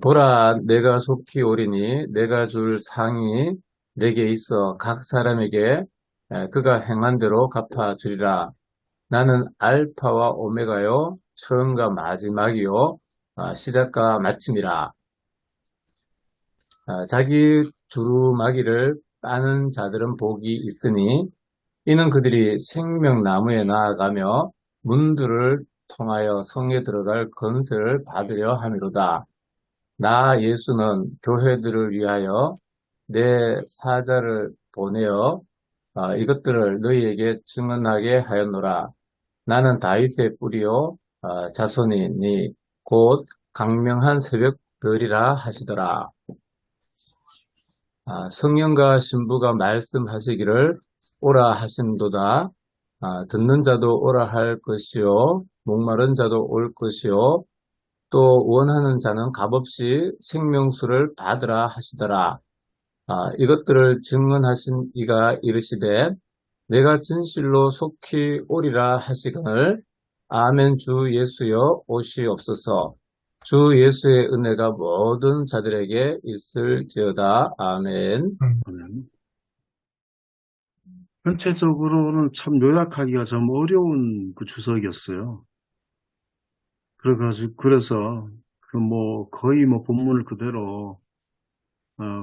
보라, 내가 속히 오리니 내가 줄 상이 내게 있어 각 사람에게 그가 행한 대로 갚아주리라. 나는 알파와 오메가요, 처음과 마지막이요, 시작과 마침이라. 자기 두루마기를 빠는 자들은 복이 있으니 이는 그들이 생명나무에 나아가며 문들을 통하여 성에 들어갈 건설을 받으려 함이로다. 나 예수는 교회들을 위하여 내 사자를 보내어 이것들을 너희에게 증언하게 하였노라. 나는 다윗의 뿌리요 자손이니 곧 강명한 새벽별이라 하시더라. 성령과 신부가 말씀하시기를 오라 하신도다. 듣는 자도 오라 할 것이요 목마른 자도 올 것이요 또 원하는 자는 값없이 생명수를 받으라 하시더라. 이것들을 증언하신 이가 이르시되 내가 진실로 속히 오리라 하시거늘 아멘. 주 예수여 오시옵소서. 주 예수의 은혜가 모든 자들에게 있을지어다. 아멘. 네. 전체적으로는 참 요약하기가 좀 어려운 그 주석이었어요. 그래서 거의 본문을 그대로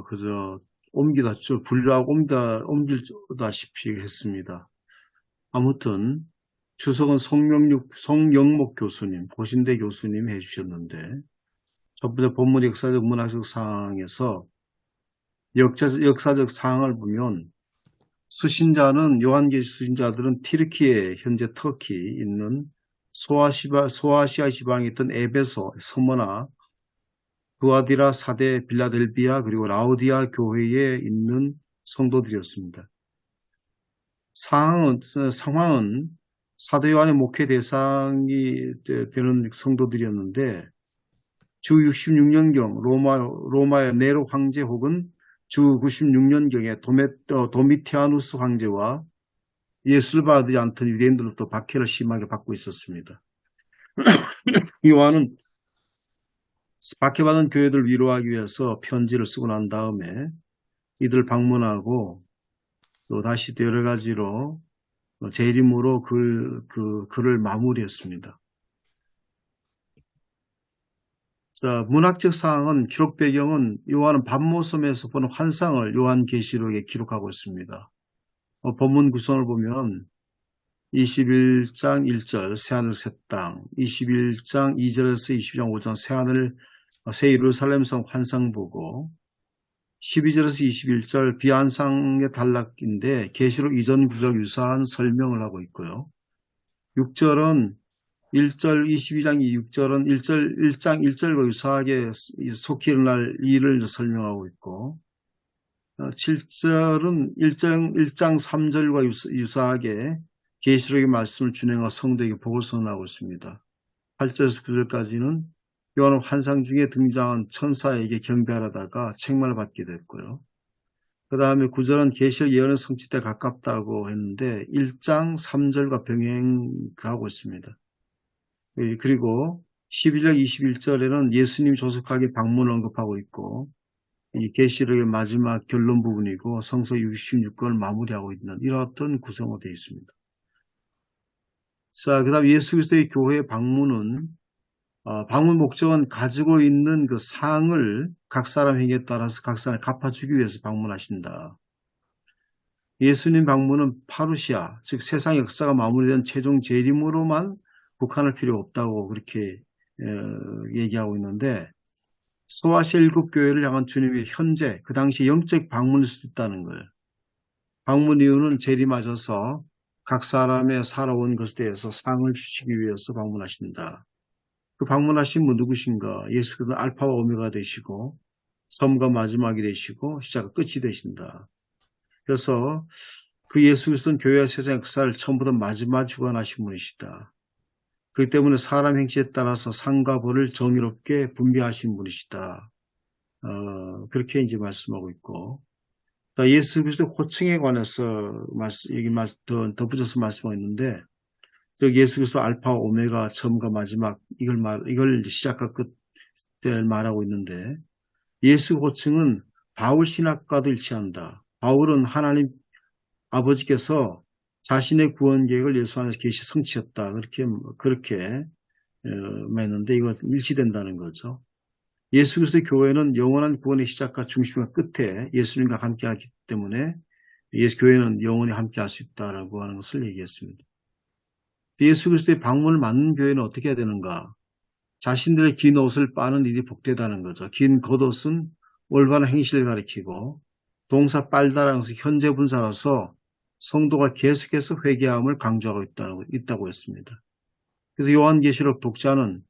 그저 분류하고 옮기다시피 했습니다. 아무튼 주석은 송영목 교수님, 고신대 교수님이 해주셨는데, 첫 번째 본문 역사적 문학적 상황에서 역사적 상황을 보면 요한계시 수신자들은 튀르키예, 현재 터키 있는 소아시아 지방에 있던 에베소, 서머나, 두아디라, 사대, 빌라델비아, 그리고 라오디아 교회에 있는 성도들이었습니다. 상황은 사도 요한의 목회 대상이 되는 성도들이었는데, 주 66년경 로마의 네로 황제 혹은 주 96년경에 도미티아누스 황제와 예수를 받지 않던 유대인들로부터 박해를 심하게 받고 있었습니다. 요한은 박해받은 교회들을 위로하기 위해서 편지를 쓰고 난 다음에 이들을 방문하고 또 다시 또 여러 가지로 재림으로 글을 마무리했습니다. 자, 문학적 사항은 기록 배경은 요한은 밤모섬에서 보는 환상을 요한계시록에 기록하고 있습니다. 본문 구성을 보면 21장 1절 새하늘 새 땅, 21장 2절에서 22장 5장 새 예루살렘성 환상 보고, 12절에서 21절 비환상의 단락인데 계시록 이전 구절 유사한 설명을 하고 있고요. 6절은 1절 22장 6절은 1장 1절과 유사하게 속히 일어날 일을 설명하고 있고, 7절은 1장 3절과 유사하게 계시록의 말씀을 준행하고 성도에게 복을 선언하고 있습니다. 8절에서 9절까지는 요한은 환상 중에 등장한 천사에게 경배하다가 책망을 받게 됐고요. 그 다음에 9절은 계시록 예언의 성취에 가깝다고 했는데 1장 3절과 병행하고 있습니다. 그리고 11절 21절에는 예수님이 조속하게 방문을 언급하고 있고, 이 계시록의 마지막 결론 부분이고 성서 66권을 마무리하고 있는 이런 어떤 구성으로 되어 있습니다. 자, 그 다음 예수 그리스도의 교회 방문 목적은 가지고 있는 그 상을 각 사람 행위에 따라서 각 사람을 갚아주기 위해서 방문하신다. 예수님 방문은 파루시아, 즉 세상 역사가 마무리된 최종 재림으로만 국한할 필요 없다고 그렇게 얘기하고 있는데, 소아시아 7교회를 향한 주님의 현재, 그 당시 영적 방문일 수도 있다는 거예요. 방문 이유는 재림하셔서 각 사람의 살아온 것에 대해서 상을 주시기 위해서 방문하신다. 그 방문하신 분 누구신가? 예수 그리스도는 알파와 오메가 되시고 처음과 마지막이 되시고 시작과 끝이 되신다. 그래서 그 예수 그리스도는 교회와 세상 역사를 처음부터 마지막 주관하신 분이시다. 그렇기 때문에 사람 행실에 따라서 상과 벌을 정의롭게 분배하신 분이시다. 그렇게 이제 말씀하고 있고, 예수 그리스도 호칭에 관해서 덧붙여서 말씀하고 있는데, 즉 예수 그리스도 알파 오메가 처음과 마지막 이걸 시작과 끝 때 말하고 있는데 예수 호칭은 바울 신학과도 일치한다. 바울은 하나님 아버지께서 자신의 구원 계획을 예수 안에서 계시 성취했다. 그렇게 했는데 이거 일치된다는 거죠. 예수 그리스도의 교회는 영원한 구원의 시작과 중심과 끝에 예수님과 함께하기 때문에 교회는 영원히 함께할 수 있다라고 하는 것을 얘기했습니다. 예수 그리스도의 방문을 맞는 교회는 어떻게 해야 되는가? 자신들의 긴 옷을 빠는 일이 복되다는 거죠. 긴 겉옷은 올바른 행실을 가리키고 동사 빨다라는 것은 현재 분사라서 성도가 계속해서 회개함을 강조하고 있다고 했습니다. 그래서 요한계시록 독자는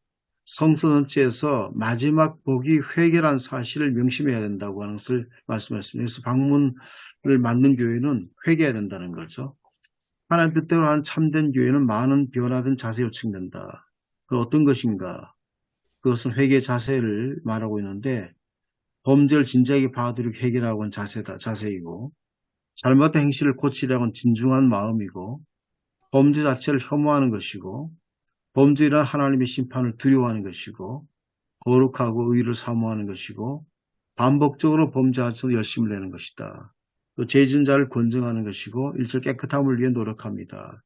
성서 전체에서 마지막 복이 회개란 사실을 명심해야 된다고 하는 것을 말씀하셨습니다. 그래서 방문을 맞는 교회는 회개해야 된다는 거죠. 하나님 뜻대로 한 참된 교회는 많은 변화된 자세 요청된다. 그 어떤 것인가? 그것은 회개 자세를 말하고 있는데 범죄를 진지하게 받아들이고 해결하고 하는 자세이고 잘못된 행실을 고치려고 하는 진중한 마음이고 범죄 자체를 혐오하는 것이고 범죄란 하나님의 심판을 두려워하는 것이고 거룩하고 의를 사모하는 것이고 반복적으로 범죄하면서 열심을 내는 것이다. 또 죄진 자를 권정하는 것이고 일절 깨끗함을 위해 노력합니다.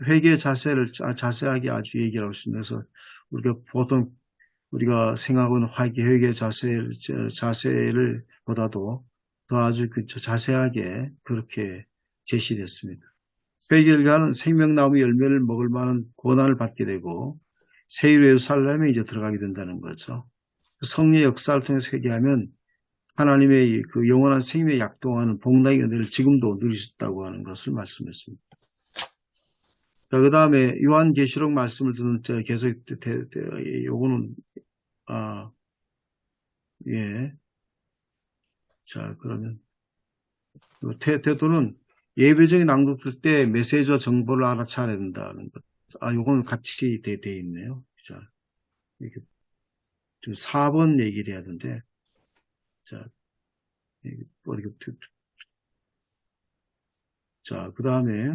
회개 자세를 자세하게 아주 얘기를 하고 있습니다. 그래서 우리가 생각하고 있는 회개 자세를 보다도 더 아주 자세하게 그렇게 제시됐습니다. 회개를 가는 생명나무 열매를 먹을 만한 고난을 받게 되고 새 예루살렘에 이제 들어가게 된다는 거죠. 성령의 역사를 통해서 회개하면 하나님의 그 영원한 생명에 약동하는 복락의 은혜를 지금도 누릴 수 있다고 하는 것을 말씀했습니다. 자, 그 다음에 요한계시록 말씀을 듣는 계속 요거는 예. 자, 그러면 태도는 예배적인 낭독될 때 메시지와 정보를 알아차려야 된다는 것. 요건 같이 돼 있네요. 자, 이렇게 좀 4번 얘기를 해야 되는데, 자, 자, 그 다음에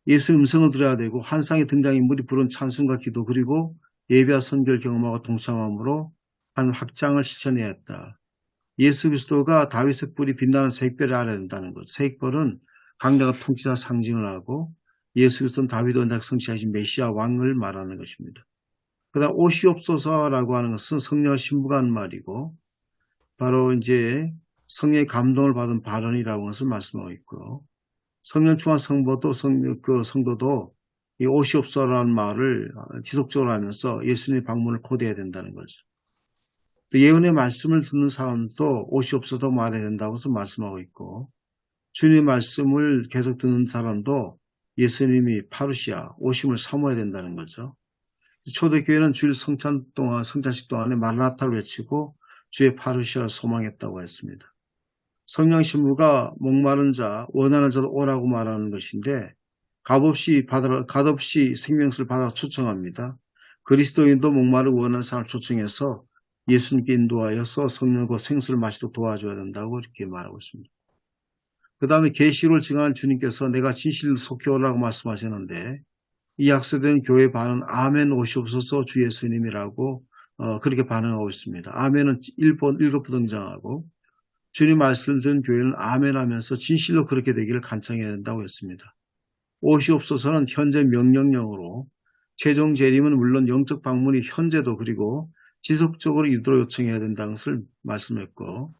예수 음성을 들어야 되고 환상의 등장인물이 부른 찬송과 기도 그리고 예배와 선교를 경험하고 동참함으로 한 확장을 실천해야 했다. 예수 그리스도가 다윗의 뿔이 빛나는 색별을 알아야 된다는 것. 색별은 강력한 통치자 상징을 하고 예수 그리스도는 다윗 원작 성취하신 메시아 왕을 말하는 것입니다. 그다음 오시옵소서라고 하는 것은 성령 신부가 하는 말이고 바로 이제 성령의 감동을 받은 발언이라고 하는 것을 말씀하고 있고요. 성령 충만 성도도 이 오시옵소서라는 말을 지속적으로 하면서 예수님의 방문을 고대해야 된다는 거죠. 또 예언의 말씀을 듣는 사람도 오시옵소서 말해야 된다고 해서 말씀하고 있고 주님의 말씀을 계속 듣는 사람도 예수님이 파루시아, 오심을 사모해야 된다는 거죠. 초대교회는 주일 성찬식 동안에 마라나타를 외치고 주의 파루시아를 소망했다고 했습니다. 성령 신부가 목마른 자, 원하는 자도 오라고 말하는 것인데 값없이 생명수를 받아 초청합니다. 그리스도인도 목마르고 원하는 사람을 초청해서 예수님께 인도하여서 성령과 생수를 마시도록 도와줘야 된다고 이렇게 말하고 있습니다. 그 다음에 계시를 증언한 주님께서 내가 진실을 속히 오라고 말씀하셨는데 이 약속된 교회 반은 아멘 오시옵소서 주 예수님이라고 그렇게 반응하고 있습니다. 아멘은 1급 등장하고 주님 말씀을 듣는 교회는 아멘 하면서 진실로 그렇게 되기를 간청해야 된다고 했습니다. 오시옵소서는 현재 명령령으로 최종 재림은 물론 영적 방문이 현재도 그리고 지속적으로 이도록 요청해야 된다는 것을 말씀했고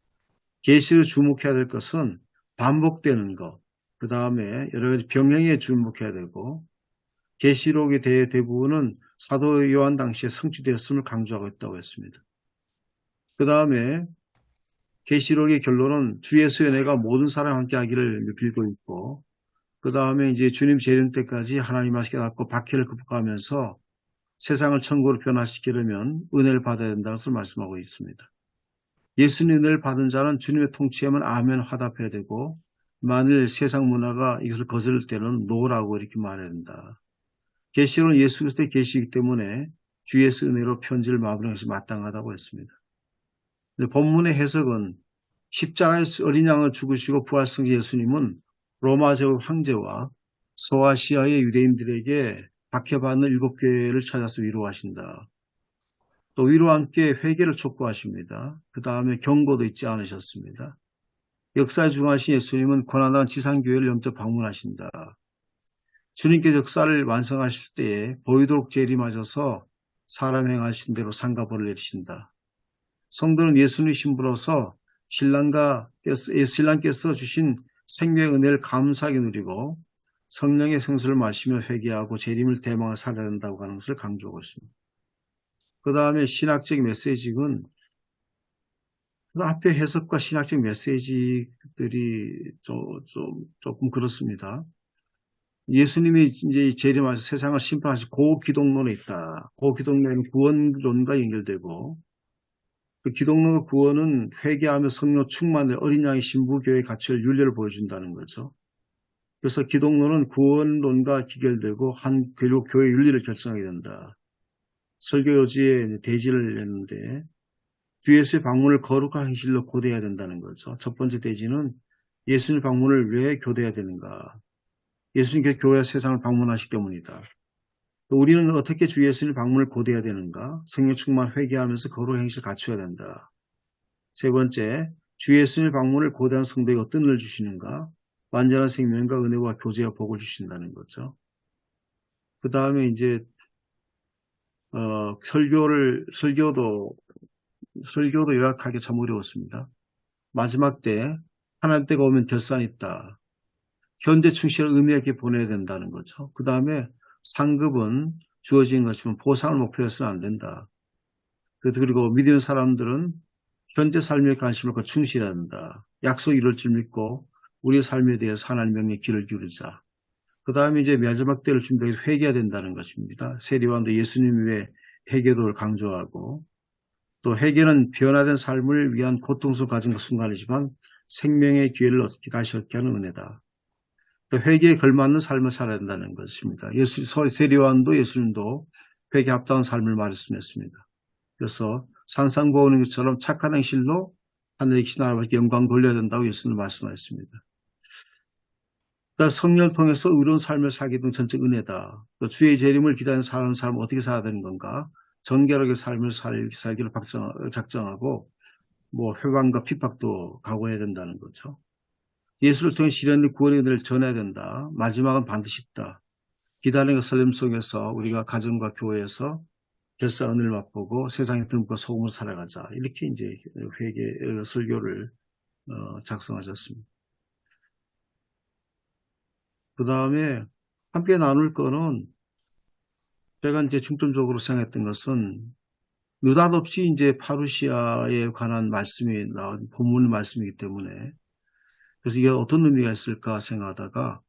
계시를 주목해야 될 것은 반복되는 것, 그 다음에 여러 가지 병행에 주목해야 되고 계시록의 대부분은 사도 요한 당시에 성취되었음을 강조하고 있다고 했습니다. 그 다음에 계시록의 결론은 주 예수의 은혜가 모든 사람 함께 하기를 빌고 있고 그 다음에 이제 주님 재림 때까지 하나님 말씀을 깨닫고 박해를 극복하면서 세상을 천국으로 변화시키려면 은혜를 받아야 된다는 것을 말씀하고 있습니다. 예수님 은혜를 받은 자는 주님의 통치에만 아멘 화답해야 되고 만일 세상 문화가 이것을 거스를 때는 노라고 이렇게 말해야 된다. 계시록은 예수 그리스도의 계시이기 때문에 주 예수 은혜로 편지를 마무리하는 것이 마땅하다고 했습니다. 본문의 해석은 십자가에서 어린 양을 죽으시고 부활성 예수님은 로마 제국 황제와 소아시아의 유대인들에게 박해받는 7교회를 찾아서 위로하신다. 또 위로와 함께 회개를 촉구하십니다. 그 다음에 경고도 잊지 않으셨습니다. 역사에 중하신 예수님은 고난당한 지상교회를 영접 방문하신다. 주님께 역사를 완성하실 때에 보이도록 재림하셔서 사람 행하신 대로 상가벌을 내리신다. 성도는 예수님의 신부로서 신랑께서 주신 생명의 은혜를 감사하게 누리고 성령의 생수를 마시며 회개하고 재림을 대망하여 살아야 된다고 하는 것을 강조하고 있습니다. 그 다음에 신학적인 메시지는 그 앞에 해석과 신학적 메시지들이 조금 그렇습니다. 예수님이 이제 재림하셔서 세상을 심판하실 고기독론에 있다. 고기독론은 구원론과 연결되고 그 기독론과 구원은 회개하며 성령 충만의 어린 양의 신부교회의 가치를 윤례를 보여준다는 거죠. 그래서 기독론은 구원론과 기결되고 그리고 교회 윤리를 결정하게 된다. 설교지에 대지를 냈는데 주 예수의 방문을 거룩한 행실로 고대해야 된다는 거죠. 첫 번째 대지는 예수님 방문을 왜 교대해야 되는가? 예수님께서 교회와 세상을 방문하시기 때문이다. 또 우리는 어떻게 주 예수님 방문을 고대해야 되는가? 성령 충만 회개하면서 거룩한 행실을 갖춰야 된다. 세 번째, 주 예수님 방문을 고대한 성도에게 어떤 은혜를 주시는가? 완전한 생명과 은혜와 교제와 복을 주신다는 거죠. 그 다음에 이제 설교도 요약하기 참 어려웠습니다. 마지막 때 하나님 때가 오면 결산이 있다. 현재 충실을 의미 있게 보내야 된다는 거죠. 그 다음에 상급은 주어진 것이면 보상을 목표로 해서는 안 된다. 그리고 믿는 사람들은 현재 삶에 관심을 갖고 충실해야 한다. 약속 이룰 줄 믿고 우리의 삶에 대해서 하나님 명령에 귀를 기울이자. 그 다음에 이제 마지막 때를 준비해서 회개해야 된다는 것입니다. 세리와도 예수님의 회개도를 강조하고 또 회개는 변화된 삶을 위한 고통스러운 과정과 순간이지만 생명의 기회를 다시 얻게 하는 은혜다. 또 회개에 걸맞는 삶을 살아야 된다는 것입니다. 세리와도 예수님도 회개에 합당한 삶을 말씀했습니다. 그래서 산상보오는 것처럼 착한 행실로 하늘의 나라에 영광 돌려야 된다고 예수님 말씀하셨습니다. 성령을 통해서 의로운 삶을 살게 된 전적 은혜다. 또 주의 재림을 기다리는 사람은 어떻게 살아야 되는 건가? 정결하게 삶을 살기를 작정하고 회방과 핍박도 각오해야 된다는 거죠. 예수를 통해 시련의 구원의 은혜를 전해야 된다. 마지막은 반드시 있다. 기다림과 설렘 속에서 우리가 가정과 교회에서 결사 은혜를 맛보고 세상의 듬과 소금으로 살아가자. 이렇게 이제 회개 설교를 작성하셨습니다. 그 다음에 함께 나눌 거는 제가 이제 중점적으로 생각했던 것은 느닷없이 이제 파루시아에 관한 말씀이 나온 본문 말씀이기 때문에 그래서 이게 어떤 의미가 있을까 생각하다가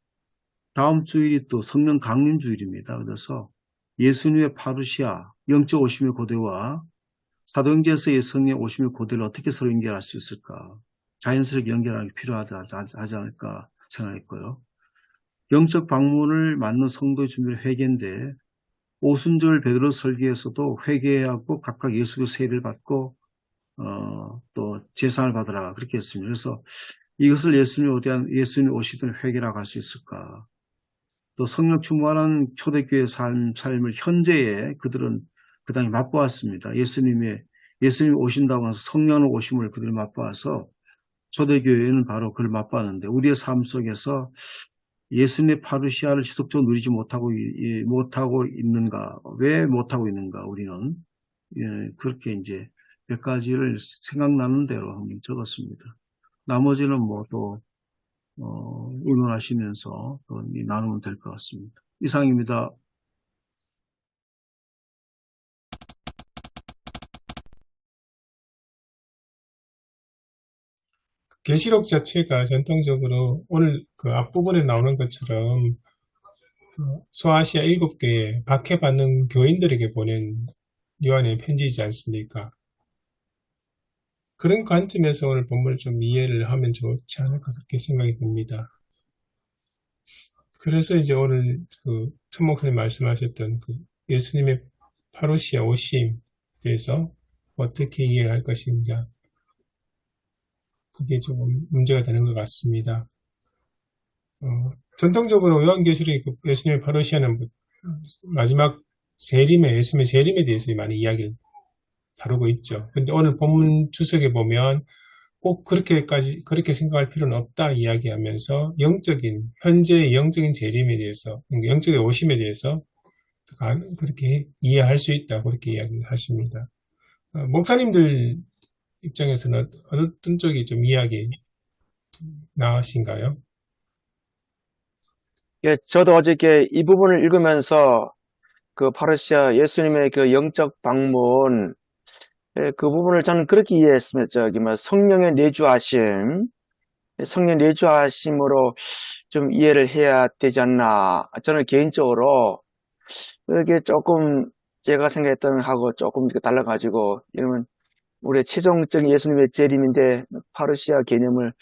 다음 주일이 또 성령 강림 주일입니다. 그래서 예수님의 파루시아 영적 오심의 고대와 사도행전에서 예수님의 오심의 고대를 어떻게 서로 연결할 수 있을까? 자연스럽게 연결하는 게 필요하지 않을까 생각했고요. 영적 방문을 맞는 성도의 준비는 회개인데 오순절 베드로 설교에서도 회개하고 각각 예수의 세례를 받고 또 제사를 받으라 그렇게 했습니다. 그래서 이것을 예수님이 오시던 회개라고 할 수 있을까? 또 성령 충만한 초대교회 삶을 현재에 그들은 그 당시 맛보았습니다. 예수님이 오신다고 해서 성령의 오심을 그들이 맛보아서 초대교회는 바로 그걸 맛보았는데 우리의 삶 속에서 예수님의 파루시아를 지속적으로 누리지 못하고 있는가? 왜 못하고 있는가? 우리는 그렇게 이제 몇 가지를 생각나는 대로 한번 적었습니다. 나머지는 또 의논하시면서 또 나누면 될 것 같습니다. 이상입니다. 계시록 자체가 전통적으로 오늘 그 앞부분에 나오는 것처럼 소아시아 7개의 박해받는 교인들에게 보낸 요한의 편지이지 않습니까? 그런 관점에서 오늘 본문을 좀 이해를 하면 좋지 않을까 그렇게 생각이 듭니다. 그래서 이제 오늘 천 목사님 말씀하셨던 예수님의 파루시아 오심에 대해서 어떻게 이해할 것인지 그게 조금 문제가 되는 것 같습니다. 전통적으로 요한계시록의 예수님의 파루시아는 마지막 재림에, 예수님의 재림에 대해서 많이 이야기를 다루고 있죠. 근데 오늘 본문 주석에 보면 꼭 그렇게 생각할 필요는 없다 이야기하면서 현재의 영적인 재림에 대해서, 영적인 오심에 대해서 그렇게 이해할 수 있다. 그렇게 이야기하십니다. 목사님들 입장에서는 어떤 쪽이 좀 이야기 나으신가요? 예, 저도 어저께 이 부분을 읽으면서 그 파르시아 예수님의 그 영적 방문, 예, 그 부분을 저는 그렇게 이해했습니다. 성령의 성령 내주하심으로 좀 이해를 해야 되지 않나. 저는 개인적으로 이게 조금 제가 생각했던 하고 조금 달라가지고, 이러면 우리의 최종적인 예수님의 재림인데 파르시아 개념을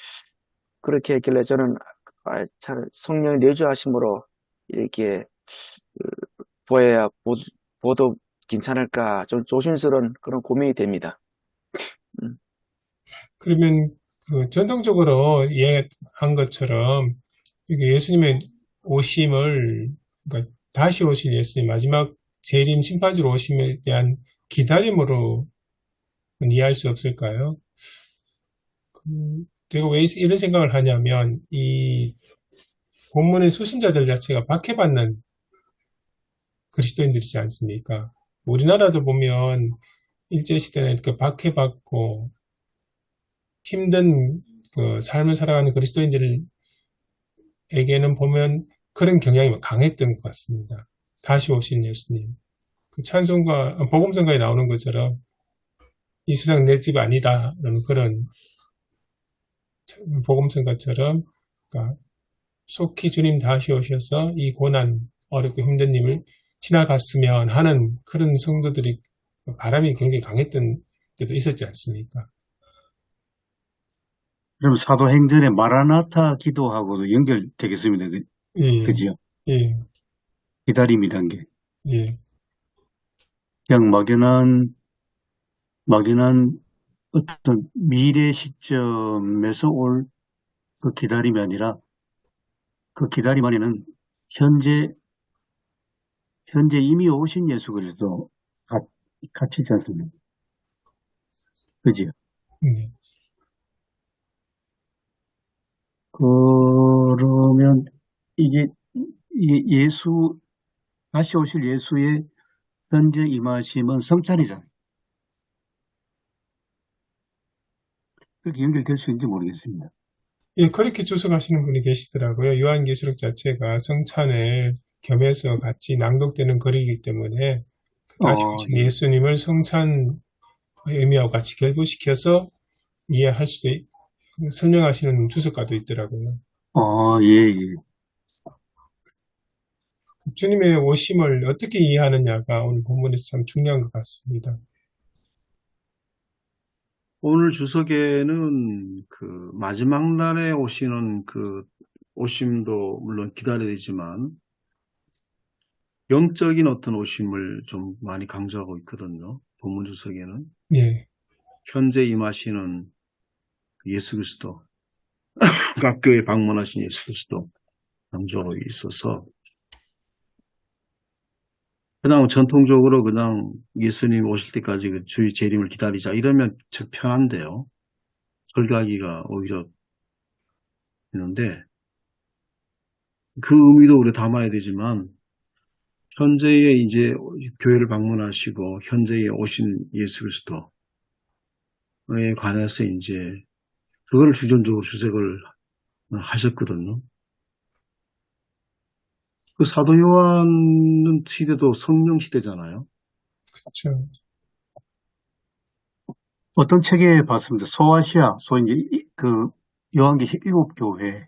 그렇게 했길래 저는 성령의 내주하심으로 이렇게 보아야 보도 괜찮을까 좀 조심스러운 그런 고민이 됩니다. 그러면 그 전통적으로 이해한 것처럼 이게 예수님의 오심을, 그러니까 다시 오실 예수님, 마지막 재림 심판주로 오심에 대한 기다림으로 이해할 수 없을까요? 제가 왜 이런 생각을 하냐면, 이 본문의 수신자들 자체가 박해받는 그리스도인들이지 않습니까? 우리나라도 보면 일제시대에 그 박해받고 힘든 그 삶을 살아가는 그리스도인들에게는 보면 그런 경향이 강했던 것 같습니다. 다시 오신 예수님. 그 복음성가에 나오는 것처럼 이 세상 내 집 아니다라는 그런 복음성가처럼, 그러니까 속히 주님 다시 오셔서 이 고난, 어렵고 힘든 일을 지나갔으면 하는 그런 성도들이 바람이 굉장히 강했던 때도 있었지 않습니까? 그럼 사도행전의 마라나타 기도하고도 연결되겠습니다. 예, 그죠? 예, 기다림이란 게. 예, 그냥 막연한 어떤 미래 시점에서 올 그 기다림이 아니라 그 기다림 안에는 현재 이미 오신 예수 그리스도 같이 있지 않습니까? 그죠? 예. 그러면 이게 다시 오실 예수의 현재 임하심은 성찬이잖아요. 그렇게 연결될 수 있는지 모르겠습니다. 예, 그렇게 주석하시는 분이 계시더라고요. 요한계시록 자체가 성찬을 겸해서 같이 낭독되는 글이기 때문에 다시 오신 예. 예수님을 성찬 의미하고 같이 결부시켜서 이해할 수도 설명하시는 주석가도 있더라고요. 예. 주님의 오심을 어떻게 이해하느냐가 오늘 본문에서 참 중요한 것 같습니다. 오늘 주석에는 그 마지막 날에 오시는 그 오심도 물론 기다려야 되지만 영적인 어떤 오심을 좀 많이 강조하고 있거든요. 본문 주석에는 예, 현재 임하시는 예수 그리스도, 각 교회 방문하신 예수 그리스도 강조하고 있어서 그냥 전통적으로 그냥 예수님 오실 때까지 그 주의 재림을 기다리자 이러면 참 편한데요. 설교하기가 오히려 있는데 그 의미도 우리가 담아야 되지만 현재에 이제 교회를 방문하시고 현재에 오신 예수 그리스도에 관해서 이제 그걸 주전적으로 주석을 하셨거든요. 그 사도 요한 시대도 성령 시대잖아요. 그렇죠. 어떤 책에 봤습니다. 소아시아, 소위 이제 그 요한계시록 7교회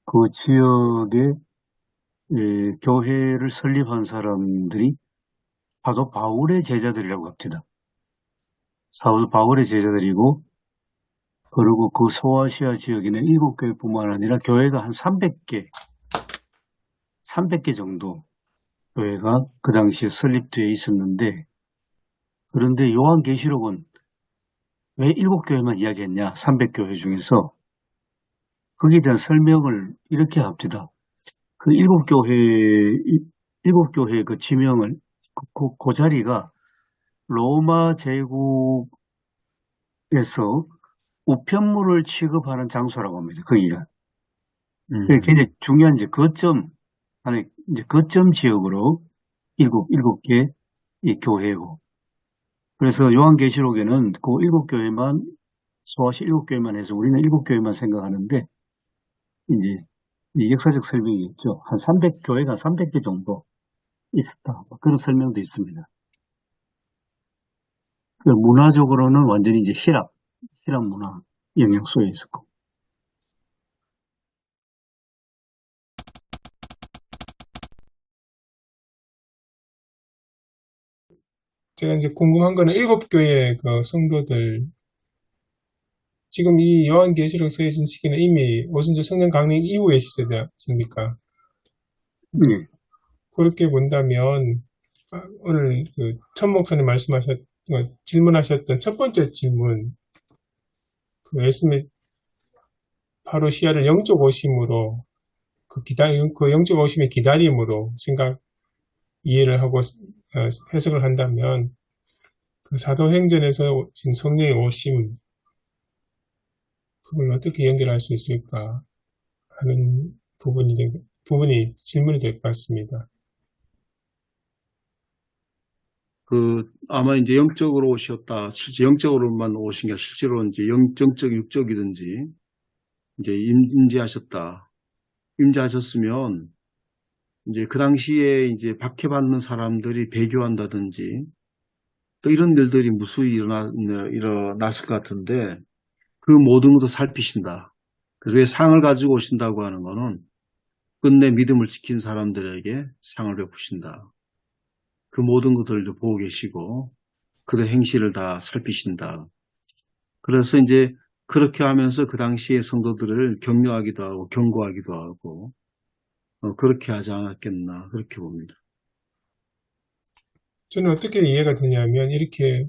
그 지역에 교회를 설립한 사람들이 사도 바울의 제자들이라고 합니다. 사도 바울의 제자들이고, 그리고 그 소아시아 지역에는 7교회뿐만 아니라 교회가 한 300개 정도 교회가 그 당시에 설립되어 있었는데, 그런데 요한계시록은 왜 7교회만 이야기했냐? 300교회 중에서. 거기에 대한 설명을 이렇게 합니다. 그 일곱 교회 그 지명을, 그 자리가 로마 제국에서 우편물을 취급하는 장소라고 합니다. 거기가. 그게 굉장히 중요한 이제 거점 지역으로 일곱 개 이 교회고. 그래서 요한계시록에는 그 일곱 교회만, 소아시 일곱 교회만 해서 우리는 일곱 교회만 생각하는데, 이제 이 역사적 설명이 있죠. 한 300교회가 300개 정도 있었다. 그런 설명도 있습니다. 그 문화적으로는 완전히 이제 히랍 문화 영향 속에 있었고. 제가 이제 궁금한 거는 일곱 교회 그 성도들, 지금 이 요한계시록 쓰여진 시기는 이미 오순절 성령 강림 이후의 시대지 않습니까? 예. 그렇게 본다면 오늘 그 천 목사님 질문하셨던 첫 번째 질문, 그 예수님의 파루시아를 영적 오심으로 그 영적 오심의 기다림으로 이해를 하고 해석을 한다면 그 사도행전에서 오신 성령의 오심, 그걸 어떻게 연결할 수 있을까 하는 부분이 질문이 될 것 같습니다. 아마 이제 영적으로 오셨다. 실제 영적으로만 오신 게 아니라 실제로 이제 영적, 육적이든지 이제 임재하셨으면 이제 그 당시에 이제 박해받는 사람들이 배교한다든지 또 이런 일들이 무수히 일어났을 것 같은데 그 모든 것도 살피신다. 그래서 왜 상을 가지고 오신다고 하는 거는 끝내 믿음을 지킨 사람들에게 상을 베푸신다. 그 모든 것들도 보고 계시고 그들 행실을 다 살피신다. 그래서 이제 그렇게 하면서 그 당시의 성도들을 격려하기도 하고 경고하기도 하고 그렇게 하지 않았겠나 그렇게 봅니다. 저는 어떻게 이해가 되냐면 이렇게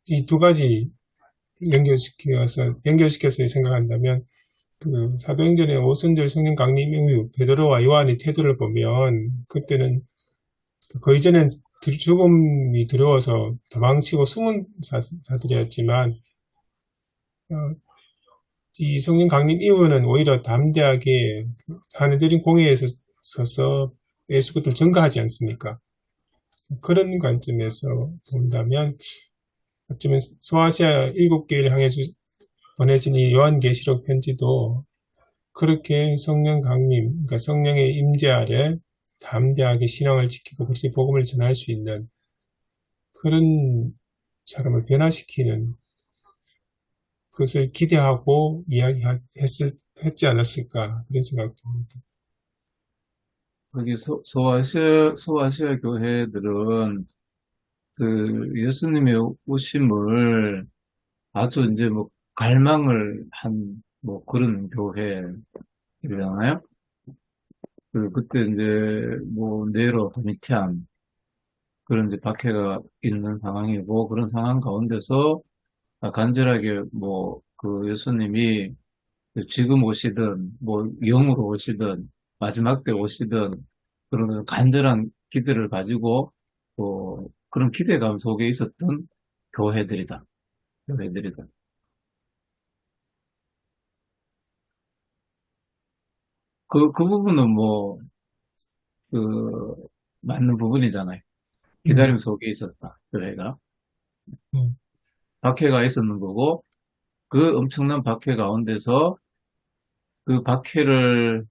이 두 가지 연결시켜서 생각한다면 그 사도행전의 오순절 성령 강림 이후 베드로와 요한의 태도를 보면 그때는 그 이전엔 죽음이 두려워서 도망치고 숨은 자들이었지만 이 성령 강림 이후는 오히려 담대하게 하늘들인 공회에서 서서 예수 그리스도를 증거하지 않습니까? 그런 관점에서 본다면 어쩌면 소아시아 7교회를 향해 보내진 이 요한계시록 편지도 그렇게 성령 강림, 그러니까 성령의 임재 아래 담대하게 신앙을 지키고 그리스도의 복음을 전할 수 있는 그런 사람을 변화시키는 그것을 기대하고 했지 않았을까 그런 생각도 듭니다. 여기 소아시아 교회들은 그 예수님의 오심을 아주 이제 뭐 갈망을 한 뭐 그런 교회들이잖아요. 그때 이제 뭐 네로 도미티안 그런 이제 박해가 있는 상황이고 그런 상황 가운데서 간절하게 뭐 그 예수님이 지금 오시든 뭐 영으로 오시든 마지막 때 오시든 그런 간절한 기대를 가지고 그런 기대감 속에 있었던 교회들이다. 교회들이다. 그 부분은 뭐, 그, 맞는 부분이잖아요. 기다림 속에 있었다, 교회가. 박해가 있었는 거고, 그 엄청난 박해 가운데서 그 박해를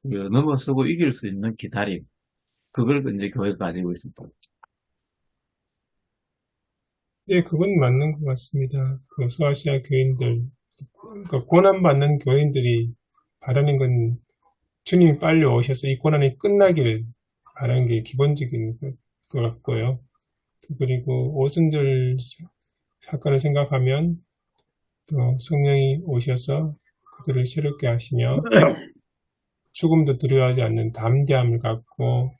넘어서고 이길 수 있는 기다림. 그걸 이제 교회가 가지고 있었다. 예, 그건 맞는 것 같습니다. 그 소아시아 교인들, 그러니까 고난받는 교인들이 바라는 건 주님이 빨리 오셔서 이 고난이 끝나기를 바라는 게 기본적인 것 같고요. 그리고 오순절 사건을 생각하면 또 성령이 오셔서 그들을 새롭게 하시며 죽음도 두려워하지 않는 담대함을 갖고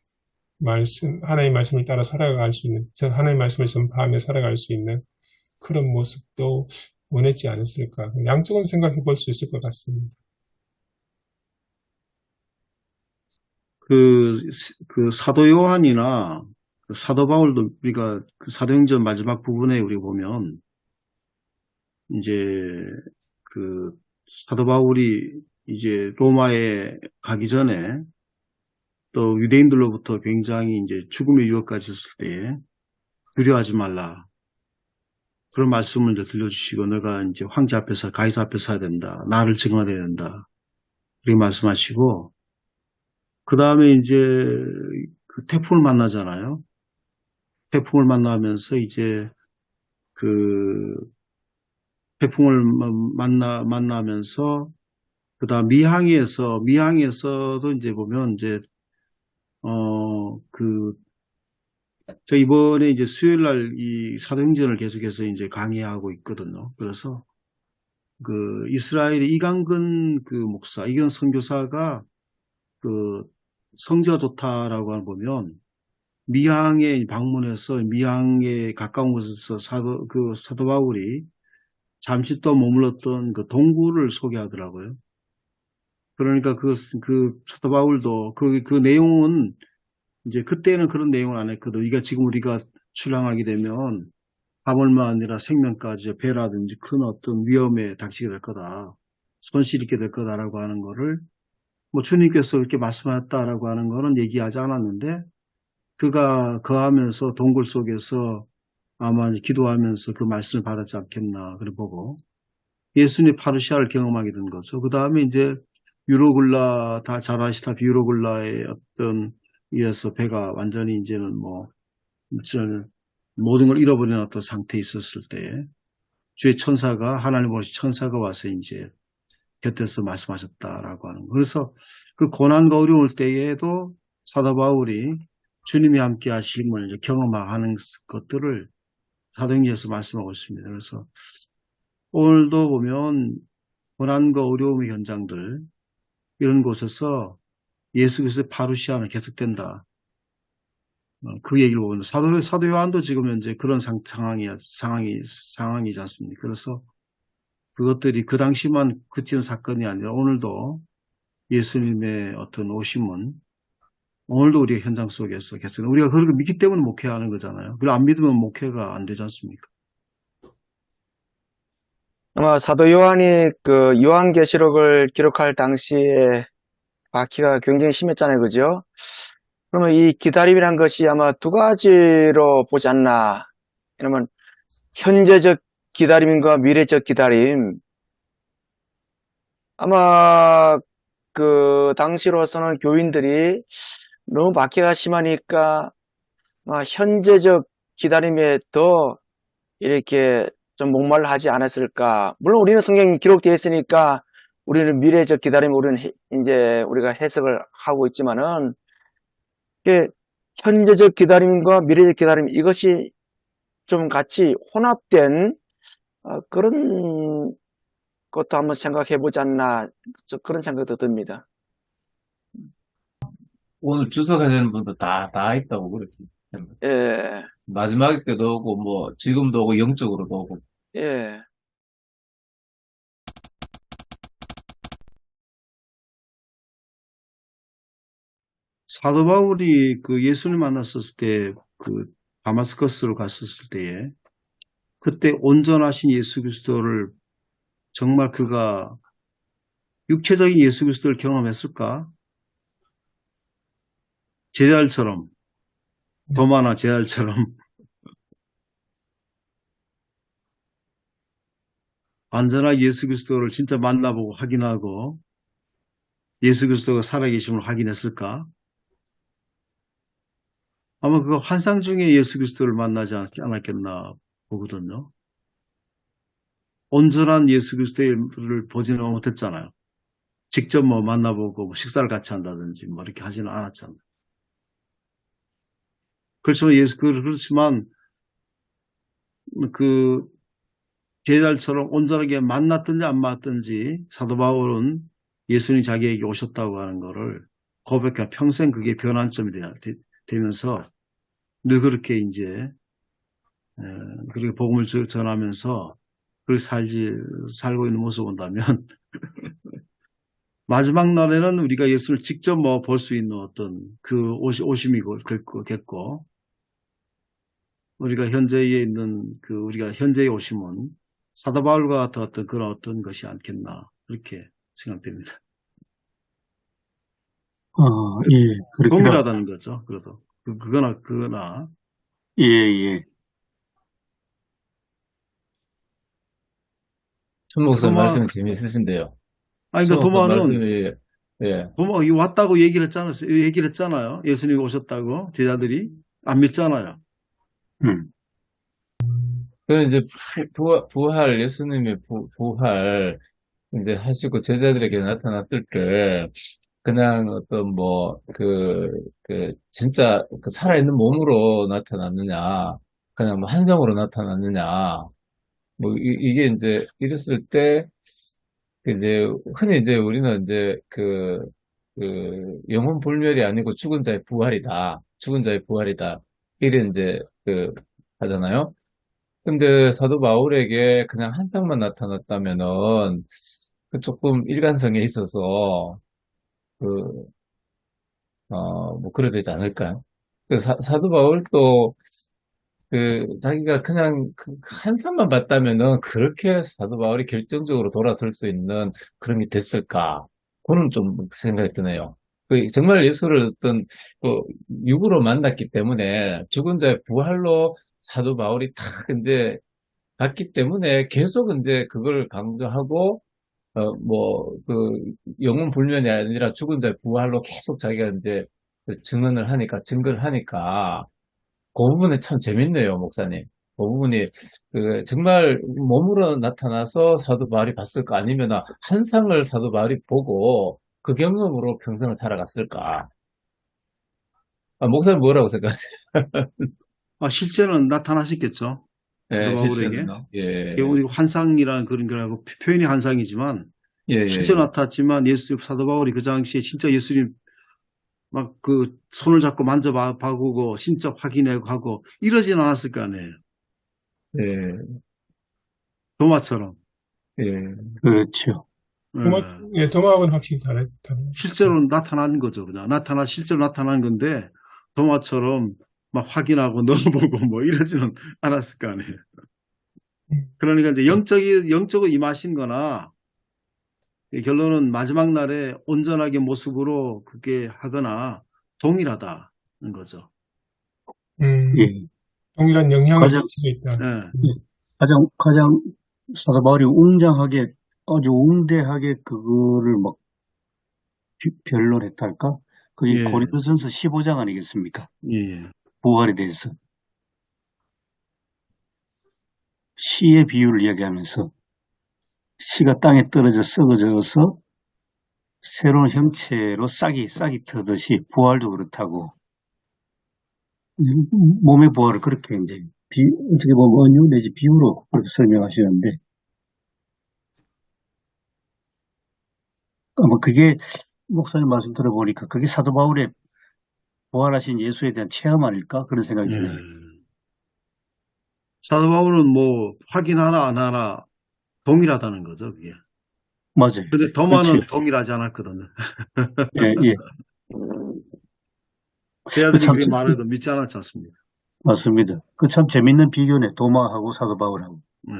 하나님의 말씀을 따라 살아갈 수 있는, 하나님의 말씀을 전파하며 살아갈 수 있는 그런 모습도 원했지 않았을까. 양쪽은 생각해 볼 수 있을 것 같습니다. 그 사도 요한이나 그 사도 바울도 우리가 그 사도행전 마지막 부분에 우리 보면 이제 그 사도 바울이 이제 로마에 가기 전에 또 유대인들로부터 굉장히 이제 죽음의 유혹까지 있을 때에 두려워하지 말라. 그런 말씀을 이제 들려주시고 너가 이제 황제 앞에서 가이사 앞에서 해야 된다. 나를 증언해야 된다. 그렇게 말씀하시고 그 다음에 이제 그 태풍을 만나잖아요. 태풍을 만나면서 이제 그 태풍을 만나면서 그다음 미항에서도 이제 보면 이제 저 이번에 이제 수요일 날 이 사도행전을 계속해서 이제 강의하고 있거든요. 그래서 그 이스라엘의 이강근 그 목사, 이강근 선교사가 그 성지가 좋다라고 하는 거 보면 미항에 방문해서 미항에 가까운 곳에서 사도 바울이 잠시 또 머물렀던 그 동굴을 소개하더라고요. 그러니까 그 사도 바울도 그 내용은 이제 그때는 그런 내용을 안 했거든. 지금 우리가 출항하게 되면 하물만 아니라 생명까지 배라든지 큰 어떤 위험에 닥치게 될 거다. 손실 있게 될 거다라고 하는 거를 뭐 주님께서 그렇게 말씀하셨다라고 하는 거는 얘기하지 않았는데 그가 거하면서 동굴 속에서 아마 기도하면서 그 말씀을 받았지 않겠나 그래 보고 예수님의 파르시아를 경험하게 된 거죠. 그 다음에 이제 유로굴라 다 잘 아시다시피 유로굴라의 어떤 이어서 배가 완전히 이제는 뭐 모든 걸 잃어버린 어떤 상태에 있었을 때 주의 천사가 하나님 오신 천사가 와서 이제 곁에서 말씀하셨다라고 하는 거. 그래서 그 고난과 어려울 때에도 사도 바울이 주님이 함께 하심을 이제 경험하는 것들을 사도행전에서 말씀하고 있습니다. 그래서 오늘도 보면 고난과 어려움의 현장들 이런 곳에서 예수 그리스도의 파루시아는 계속된다. 그 얘기를 보면 사도 요한도 지금 현재 그런 상황이지 않습니까? 그래서 그것들이 그 당시만 그치는 사건이 아니라 오늘도 예수님의 어떤 오심은 오늘도 우리의 현장 속에서 계속 우리가 그렇게 믿기 때문에 목회하는 거잖아요. 그걸 안 믿으면 목회가 안 되지 않습니까? 아마 사도 요한이 그 요한계시록을 기록할 당시에 박해가 굉장히 심했잖아요. 그죠? 그러면 이 기다림이란 것이 아마 두 가지로 보지 않나. 그러면 현재적 기다림과 미래적 기다림. 아마 그 당시로서는 교인들이 너무 박해가 심하니까 현재적 기다림에 더 이렇게 좀 목말라 하지 않았을까. 물론 우리는 성경이 기록되어 있으니까 우리는 미래적 기다림, 이제 우리가 해석을 하고 있지만은, 이게 현재적 기다림과 미래적 기다림, 이것이 좀 같이 혼합된 그런 것도 한번 생각해 보지 않나, 그런 생각도 듭니다. 오늘 주석하시는 분도 다 있다고 그랬죠. 예, 마지막 때도 오고, 뭐, 지금도 오고, 영적으로도 오고. 예. 사도 바울이 그 예수를 만났었을 때 그 다마스커스로 갔었을 때에 그때 온전하신 예수 그리스도를 정말 그가 육체적인 예수 그리스도를 경험했을까? 제자들처럼 도마나 제자들처럼 완전한 예수 그리스도를 진짜 만나보고 확인하고 예수 그리스도가 살아계심을 확인했을까? 아마 그가 환상 중에 예수 그리스도를 만나지 않았겠나 보거든요. 온전한 예수 그리스도를 보지는 못했잖아요. 직접 뭐 만나보고 뭐 식사를 같이 한다든지 뭐 이렇게 하지는 않았잖아요. 그렇지만 그 제자들처럼 온전하게 만났든지 안 만났든지 사도 바울은 예수님이 자기에게 오셨다고 하는 거를 고백해 평생 그게 변환점이 되면서 늘 그렇게 이제 그렇게 복음을 전하면서 그렇게 살고 있는 모습을 본다면 마지막 날에는 우리가 예수를 직접 뭐 볼 수 있는 어떤 그 오심이고 겠고, 우리가 현재에 있는 그 우리가 현재의 오심은 사도 바울과 같은 그런 어떤 것이 않겠나 그렇게 생각됩니다. 예, 그렇기도 합니다. 동일하다는 거죠. 그래도 그거나 예, 예. 천 목사님 도마 말씀이 재미있으신데요. 아니 천 그러니까 목사 도마는 말씀이, 예, 이 왔다고 얘기를 했잖아요. 예수님이 오셨다고 제자들이 안 믿잖아요. 음, 그는 이제 부활, 예수님의 부활, 이제 하시고 제자들에게 나타났을 때, 그냥 어떤 뭐, 진짜 그 살아있는 몸으로 나타났느냐, 그냥 뭐 한성으로 나타났느냐, 뭐, 이게 이제 이랬을 때, 이제 흔히 이제 우리는 이제 영혼 불멸이 아니고 죽은 자의 부활이다. 죽은 자의 부활이다. 이래 이제 하잖아요. 근데 사도 바울에게 그냥 한 쌍만 나타났다면은 그 조금 일관성에 있어서 그, 뭐 그래야 되지 않을까요? 사도 바울도 자기가 그냥 한 쌍만 봤다면은 그렇게 사도 바울이 결정적으로 돌아설 수 있는 그런 게 됐을까? 그는 좀 생각이 드네요. 정말 예수를 어떤 그 육으로 만났기 때문에 죽은 자의 부활로 사도 바울이 탁 이제 봤기 때문에 계속 이제 그걸 강조하고 영혼 불면이 아니라 죽은 자의 부활로 계속 자기가 이제 증거를 하니까 그 부분이 참 재밌네요, 목사님. 그 부분이 정말 몸으로 나타나서 사도 바울이 봤을까 아니면 한상을 사도 바울이 보고 그 경험으로 평생을 살아갔을까? 목사님 뭐라고 생각하세요? 실제는 나타나셨겠죠. 사도 예, 바울에게. 실제는요. 예, 우리 환상이라는 그런 거라고 표현이 환상이지만 예, 예, 실제로 나타났지만 사도 바울이 그 당시에 진짜 예수님 막 그 손을 잡고 만져봐보고 신적 확인하고 하고 이러진 않았을 거 아니에요. 예, 도마처럼. 예, 그렇죠. 도마, 예. 예, 도마하고는 확실히 다르죠. 실제로 나타난 거죠. 그냥 실제로 나타난 건데 도마처럼 막 확인하고 넣어보고 뭐 이러지는 않았을 거 아니에요. 그러니까 이제 영적으로 임하신 거나 결론은 마지막 날에 온전하게 모습으로 그게 하거나 동일하다는 거죠. 예. 동일한 영향을 가장, 미칠 수 있다. 예. 가장 사도 바울이 웅장하게, 아주 웅대하게 그거를 막 변론했달까? 그게 예. 고린도전서 15장 아니겠습니까? 예. 부활에 대해서. 씨의 비유를 이야기하면서 씨가 땅에 떨어져 썩어져서 새로운 형체로 싹이 트듯이 부활도 그렇다고 몸의 부활을 그렇게 이제 어떻게 보면 언유 내지 비유로 그렇게 설명하시는데 아마 그게 목사님 말씀 들어보니까 그게 사도 바울의 부활하신 예수에 대한 체험 아닐까 그런 생각이 예. 드네요. 사도 바울은 뭐 확인하나 안 하나 동일하다는 거죠, 그게. 맞아요. 근데 도마는 그렇죠. 동일하지 않았거든요. 예, 예. 제자들이 참 그렇게 말해도 믿지 않았지 않습니까? 맞습니다. 그 참 재밌는 비교네. 도마하고 사도 바울하고. 예.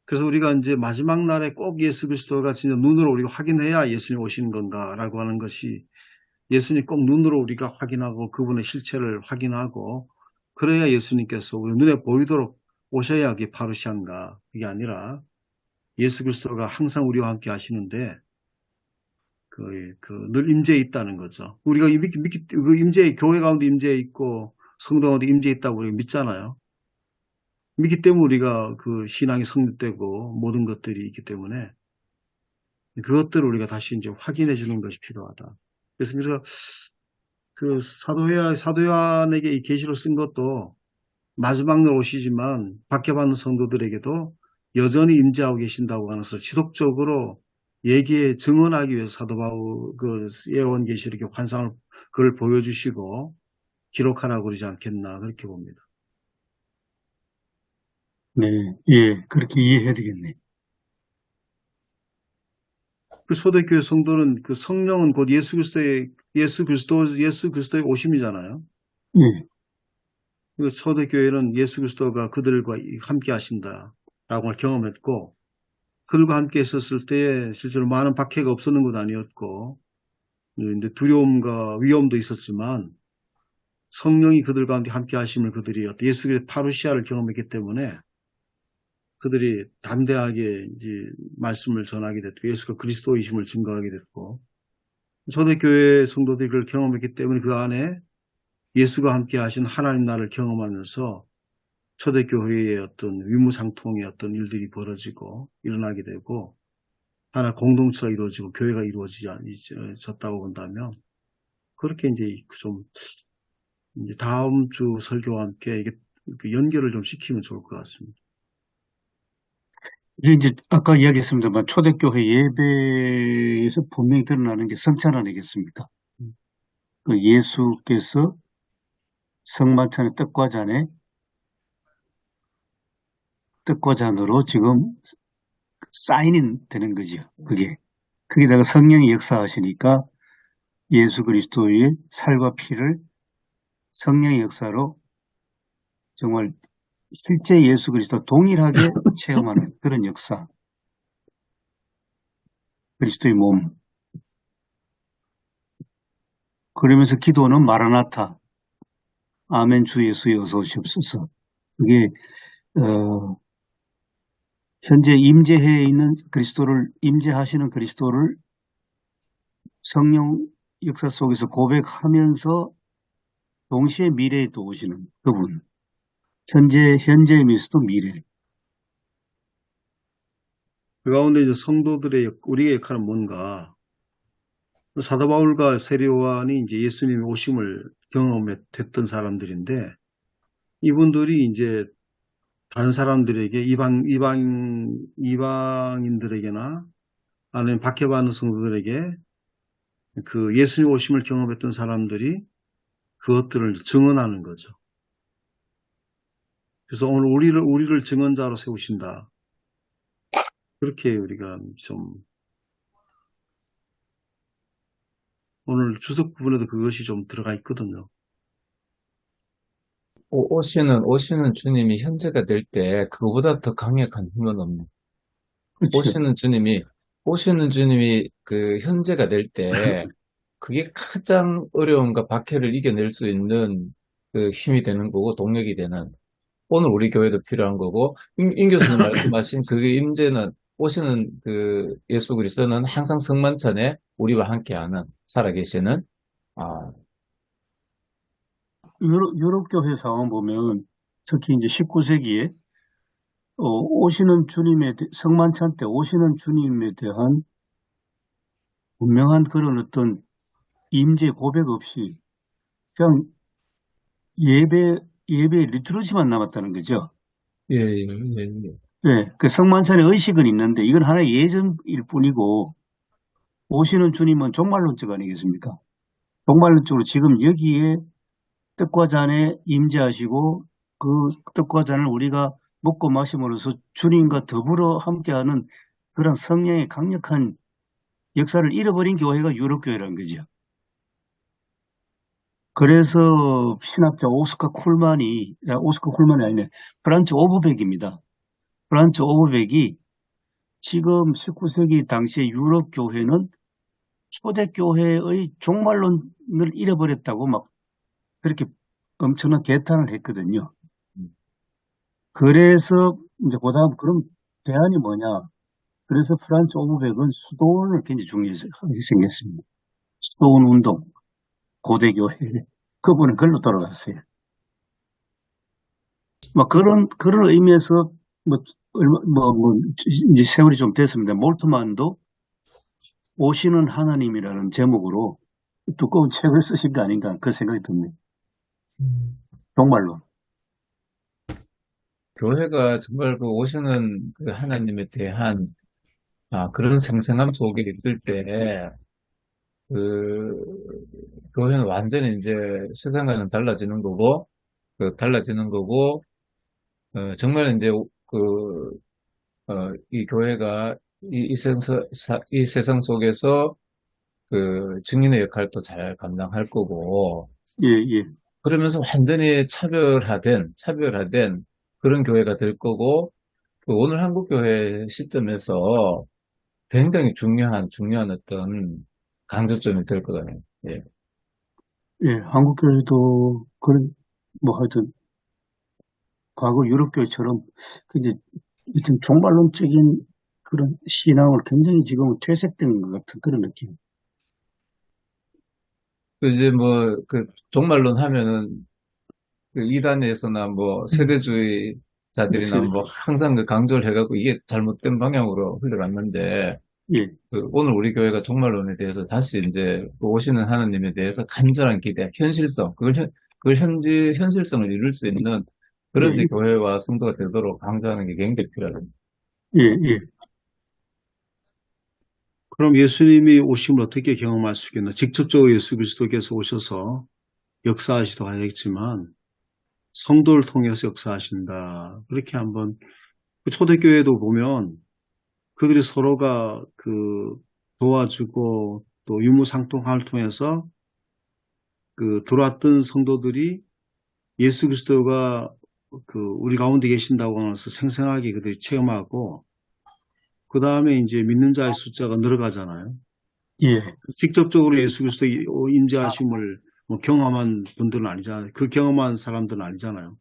그래서 우리가 이제 마지막 날에 꼭 예수 그리스도가 진짜 눈으로 우리가 확인해야 예수님 오신 건가라고 하는 것이 예수님 꼭 눈으로 우리가 확인하고 그분의 실체를 확인하고 그래야 예수님께서 우리 눈에 보이도록 오셔야 하기 파루시안가 이게 아니라 예수 그리스도가 항상 우리와 함께 하시는데 늘 임재해 있다는 거죠. 우리가 교회 가운데 임재해 있고 성도 가운데 임재해 있다고 우리가 믿잖아요. 믿기 때문에 우리가 그 신앙이 성립되고 모든 것들이 있기 때문에 그것들을 우리가 다시 이제 확인해 주는 것이 필요하다. 그래서 그 사도 요한에게 이 계시를 쓴 것도 마지막 날 오시지만 박해받는 성도들에게도 여전히 임재하고 계신다고 하는 것을 지속적으로 증언하기 위해서 사도 바울 예언 계시를 이렇게 환상을 그걸 보여주시고 기록하라고 그러지 않겠나 그렇게 봅니다. 네, 예, 그렇게 이해해야 되겠네. 그 초대교회 성도는 그 성령은 곧 예수 그리스도의 오심이잖아요. 예. 그 초대교회는 예수 그리스도가 그들과 함께 하신다라고 경험했고, 그들과 함께 있었을 때에 실제로 많은 박해가 없었는 것 아니었고, 근데 두려움과 위험도 있었지만 성령이 그들과 함께 하심을 그들이 예수의 파루시아를 경험했기 때문에 그들이 담대하게 이제 말씀을 전하게 됐고, 예수가 그리스도이심을 증거하게 됐고, 초대교회 성도들이 그걸 경험했기 때문에 그 안에 예수가 함께 하신 하나님 나라를 경험하면서 초대교회의 어떤 위무상통의 어떤 일들이 벌어지고 일어나게 되고 하나 공동체가 이루어지고 교회가 이루어졌다고 본다면, 그렇게 이제 좀 이제 다음 주 설교와 함께 이게 그 연결을 좀 시키면 좋을 것 같습니다. 이게 이제 아까 이야기했습니다만 초대교회 예배에서 분명히 드러나는 게 성찬 아니겠습니까? 그 예수께서 성만찬의 떡과 잔으로 지금 사인이 되는 거죠. 그게. 거기다가 성령이 역사하시니까 예수 그리스도의 살과 피를 성령의 역사로 정말 실제 예수 그리스도 동일하게 체험하는 그런 역사. 그리스도의 몸. 그러면서 기도는 마라나타. 아멘 주 예수여 어서 오시옵소서. 그게 현재 임재해 있는 그리스도를 임재하시는 그리스도를 성령 역사 속에서 고백하면서 동시에 미래에 또 오시는 그분. 현재의 미래도 미래. 그 가운데 이제 성도들의 우리의 역할은 뭔가, 사도 바울과 세리 요한이 이제 예수님의 오심을 경험했던 사람들인데, 이분들이 이제 다른 사람들에게 이방인들에게나 아니면 박해받는 성도들에게 그 예수님 오심을 경험했던 사람들이 그것들을 증언하는 거죠. 그래서 오늘 우리를 증언자로 세우신다. 그렇게 우리가 좀 오늘 주석 부분에도 그것이 좀 들어가 있거든요. 오시는 주님이 현재가 될 때 그거보다 더 강력한 힘은 없는. 그렇죠. 오시는 주님이 그 현재가 될 때 그게 가장 어려움과 박해를 이겨낼 수 있는 그 힘이 되는 거고 동력이 되는, 오늘 우리 교회도 필요한 거고, 임 교수님 말씀하신 그 임재는, 오시는 그 예수 그리스도는 항상 성만찬에 우리와 함께하는, 살아계시는, 아, 유럽 교회 상황 보면 특히 이제 19세기에 오시는 성만찬 때 오시는 주님에 대한 분명한 그런 어떤 임재 고백 없이 그냥 예배 리투르지만 남았다는 거죠. 예, 예, 예, 예. 네, 그 성만찬의 의식은 있는데 이건 하나의 예전일 뿐이고 오시는 주님은 종말론적 아니겠습니까? 종말론적으로 지금 여기에 떡과 잔에 임재하시고 그 떡과 잔을 우리가 먹고 마심으로써 주님과 더불어 함께하는 그런 성령의 강력한 역사를 잃어버린 교회가 유럽교회라는 거죠. 그래서 신학자 오스카 쿨만이 아니네. 프란츠 오브백입니다. 프란츠 오브백이 지금 19세기 당시의 유럽 교회는 초대교회의 종말론을 잃어버렸다고 막 그렇게 엄청난 개탄을 했거든요. 그래서 이제 보다 그럼 대안이 뭐냐? 그래서 프란츠 오브백은 수도원을 굉장히 중요하게 생겼습니다. 수도원 운동, 고대교회. 그분은 글로 돌아갔어요. 뭐 그런 의미에서 이제 세월이 좀 됐습니다. 몰트만도 오시는 하나님이라는 제목으로 두꺼운 책을 쓰신 거 아닌가 그 생각이 듭니다. 정말로. 교회가 정말 그 오시는 그 하나님에 대한 그런 생생함 속에 있을 때, 그 교회는 완전히 이제 세상과는 달라지는 거고, 정말 이제 이 교회가 이 세상 속에서 그 증인의 역할도 잘 감당할 거고, 예, 예, 그러면서 완전히 차별화된 그런 교회가 될 거고, 그 오늘 한국교회 시점에서 굉장히 중요한 어떤 강조점이 될 거잖아요. 예. 예, 한국교회도 그런, 뭐 하여튼, 과거 유럽교회처럼, 이제, 좀 종말론적인 그런 신앙을 굉장히 지금은 퇴색된 것 같은 그런 느낌. 그 이제 뭐, 그 종말론 하면은 그 이단에서나 뭐 세대주의자들이나 세- 뭐 항상 그 강조를 해갖고 이게 잘못된 방향으로 흘러갔는데 예, 그 오늘 우리 교회가 종말론에 대해서 다시 이제 그 오시는 하나님에 대해서 간절한 기대, 현실성, 그걸 현실성을 이룰 수 있는 예, 그런 이제 교회와 성도가 되도록 강조하는 게 굉장히 필요합니다. 예, 예. 그럼 예수님이 오심을 어떻게 경험할 수 있겠나? 직접적으로 예수 그리스도께서 오셔서 역사하시도 하겠지만 성도를 통해서 역사하신다. 그렇게 한번 그 초대교회도 보면 그들이 서로가 그 도와주고 또 유무상통함을 통해서 그 들어왔던 성도들이 예수 그리스도가 그 우리 가운데 계신다고 하면서 생생하게 그들이 체험하고 그 다음에 이제 믿는 자의 숫자가 늘어가잖아요. 예, 직접적으로 예수 그리스도의 임재하심을 뭐 경험한 분들은 아니잖아요. 그 경험한 사람들은 아니잖아요.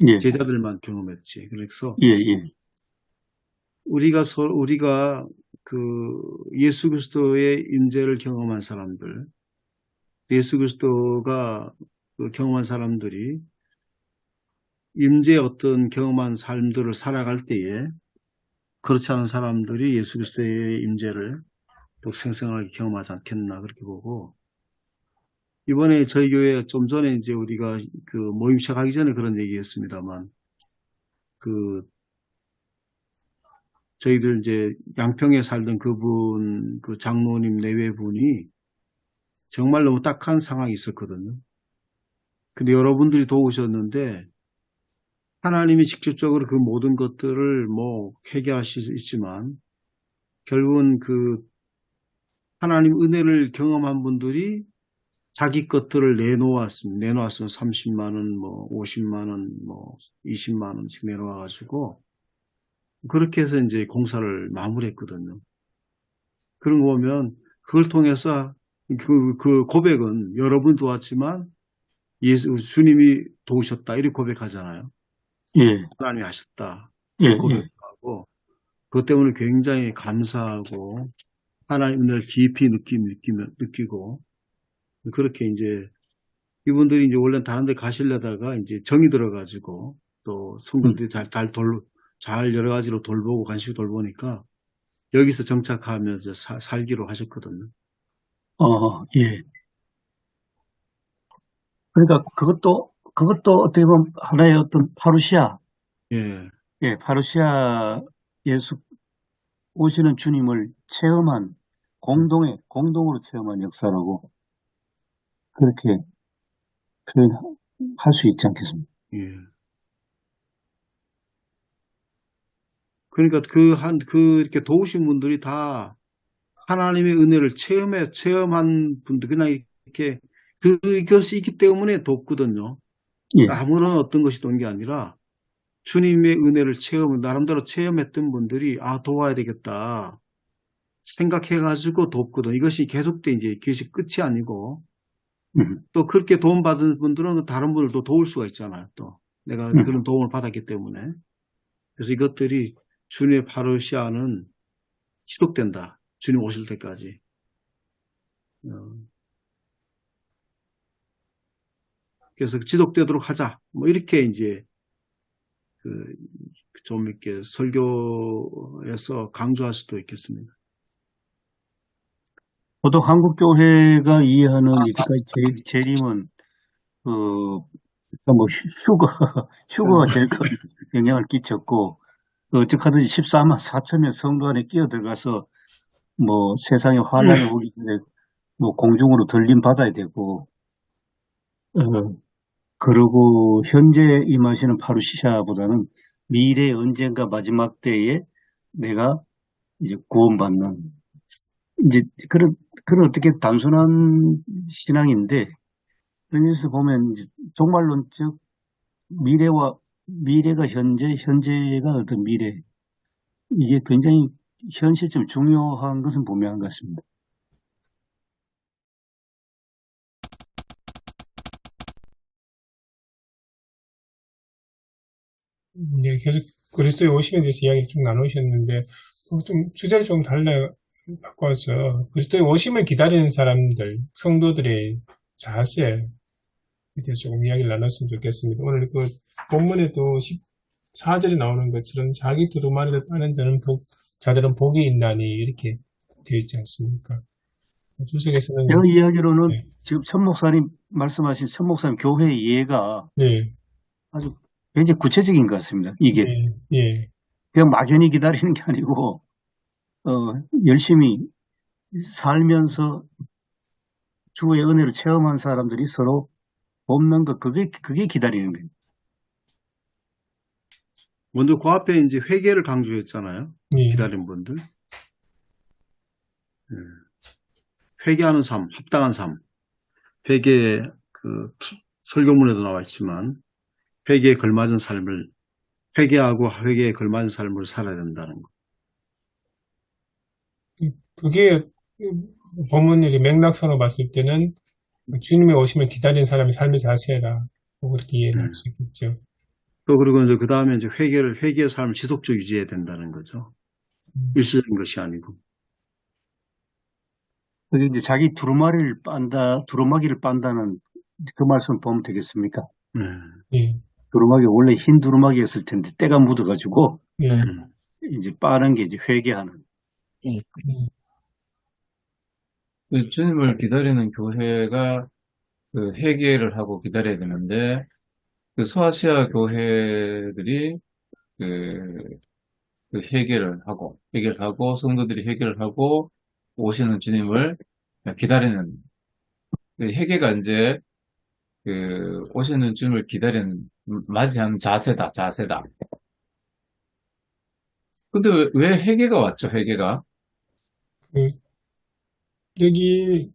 예, 제자들만 경험했지. 그래서 예, 예, 우리가 그 예수 그리스도의 임재를 경험한 사람들, 예수 그리스도가 그 경험한 사람들이 임재의 어떤 경험한 삶들을 살아갈 때에 그렇지 않은 사람들이 예수 그리스도의 임재를 또 생생하게 경험하지 않겠나 그렇게 보고 이번에 저희 교회 좀 전에 이제 우리가 그 모임 시작하기 전에 그런 얘기했습니다만 그 저희들 이제 양평에 살던 그분 그 장로님 내외분이 정말 너무 딱한 상황이 있었거든요. 근데 여러분들이 도우셨는데 하나님이 직접적으로 그 모든 것들을 뭐 해결할 수 있지만 결국은 그 하나님 은혜를 경험한 분들이 자기 것들을 내놓았으면 30만 원, 뭐 50만 원, 뭐 20만 원씩 내놓아가지고 그렇게 해서 이제 공사를 마무리했거든요. 그런 거 보면 그걸 통해서 그 고백은 여러분 도왔지만 주님이 도우셨다 이렇게 고백하잖아요. 예, 하나님이 하셨다 예, 이렇게 예. 고백하고 그것 때문에 굉장히 감사하고 하나님 은혜를 깊이 느끼고 그렇게 이제 이분들이 이제 원래 다른 데 가시려다가 이제 정이 들어가지고 또 성도들이 잘 여러 가지로 돌보고 간식을 돌보니까 여기서 정착하면서 살기로 하셨거든요. 예. 그러니까 그것도 어떻게 보면 하나의 어떤 파루시아, 예, 예, 파루시아 예수 오시는 주님을 체험한 공동으로 체험한 역사라고 그렇게 표현할 수 있지 않겠습니까? 예. 그러니까 이렇게 도우신 분들이 다 하나님의 은혜를 체험한 분들, 그냥 이렇게 그것이 있기 때문에 돕거든요. 예, 아무런 어떤 것이 도운 게 아니라 주님의 은혜를 나름대로 체험했던 분들이 도와야 되겠다 생각해가지고 돕거든. 이것이 계속돼 이것이 끝이 아니고 또 그렇게 도움받은 분들은 다른 분들도 도울 수가 있잖아요. 또 내가 그런 도움을 받았기 때문에. 그래서 이것들이 주님의 파루시아는 지속된다. 주님 오실 때까지. 어, 그래서 지속되도록 하자. 뭐 이렇게 이제 좀 이렇게 설교에서 강조할 수도 있겠습니다. 보통 한국교회가 이해하는 이제까지 재림은 뭐 휴거가 제일 큰 영향을 끼쳤고 어떻게든지 14만 4천명 성도 안에 끼어 들어가서 뭐 세상에 환란이 오기 전에 뭐 공중으로 들림 받아야 되고 그리고 현재 임하시는 파루시아보다는 미래 언젠가 마지막 때에 내가 이제 구원받는, 이제 그런 어떻게 단순한 신앙인데, 여기서 보면 이제 종말론적 미래가 현재, 현재가 어떤 미래, 이게 굉장히 현 시점 중요한 것은 분명한 것 같습니다. 예, 계속 그리스도의 오심에 대해서 이야기를 좀 나누셨는데, 좀 주제를 좀 바꿔서 그리스도의 오심을 기다리는 사람들, 성도들의 자세에 대해서 조금 이야기를 나눴으면 좋겠습니다. 오늘 그 본문에도 14절에 나오는 것처럼 자기 두루마리를 빠는 자들은 복이 있나니 이렇게 되어 있지 않습니까? 주석에서는 제가 이야기로는 네. 지금 천 목사님 말씀하신 천 목사님 교회의 이해가 네, 아주 굉장히 구체적인 것 같습니다. 이게 예, 예, 그냥 막연히 기다리는 게 아니고 열심히 살면서 주의 은혜를 체험한 사람들이 서로 돕는 것, 그게 기다리는 거예요. 먼저 그 앞에 이제 회개를 강조했잖아요. 예, 기다린 분들. 회개하는 삶, 합당한 삶. 회개, 설교문에도 나와 있지만, 회개에 걸맞은 삶을, 회개하고 회개에 걸맞은 삶을 살아야 된다는 거. 그게 본문의 맥락상으로 봤을 때는 주님의 오심을 기다리는 사람의 삶의 자세라 그렇게 이해를 할 수 있겠죠. 또 그리고 이제 그 다음에 이제 회개의 삶을 지속적으로 유지해야 된다는 거죠. 일시적인 것이 아니고. 그게 이제 자기 두루마기를 빤다는 그 말씀 보면 되겠습니까? 네. 예, 두루마기 원래 흰 두루마기였을 텐데 때가 묻어가지고 예, 이제 빠른 게 이제 회개하는. 그 주님을 기다리는 교회가 그 회개를 하고 기다려야 되는데, 그 소아시아 교회들이 그 회개를 하고, 성도들이 회개를 하고, 오시는 주님을 기다리는, 그 회개가 이제 그 오시는 주님을 맞이하는 자세다. 근데 왜 회개가 왔죠, 회개가? 그, 여기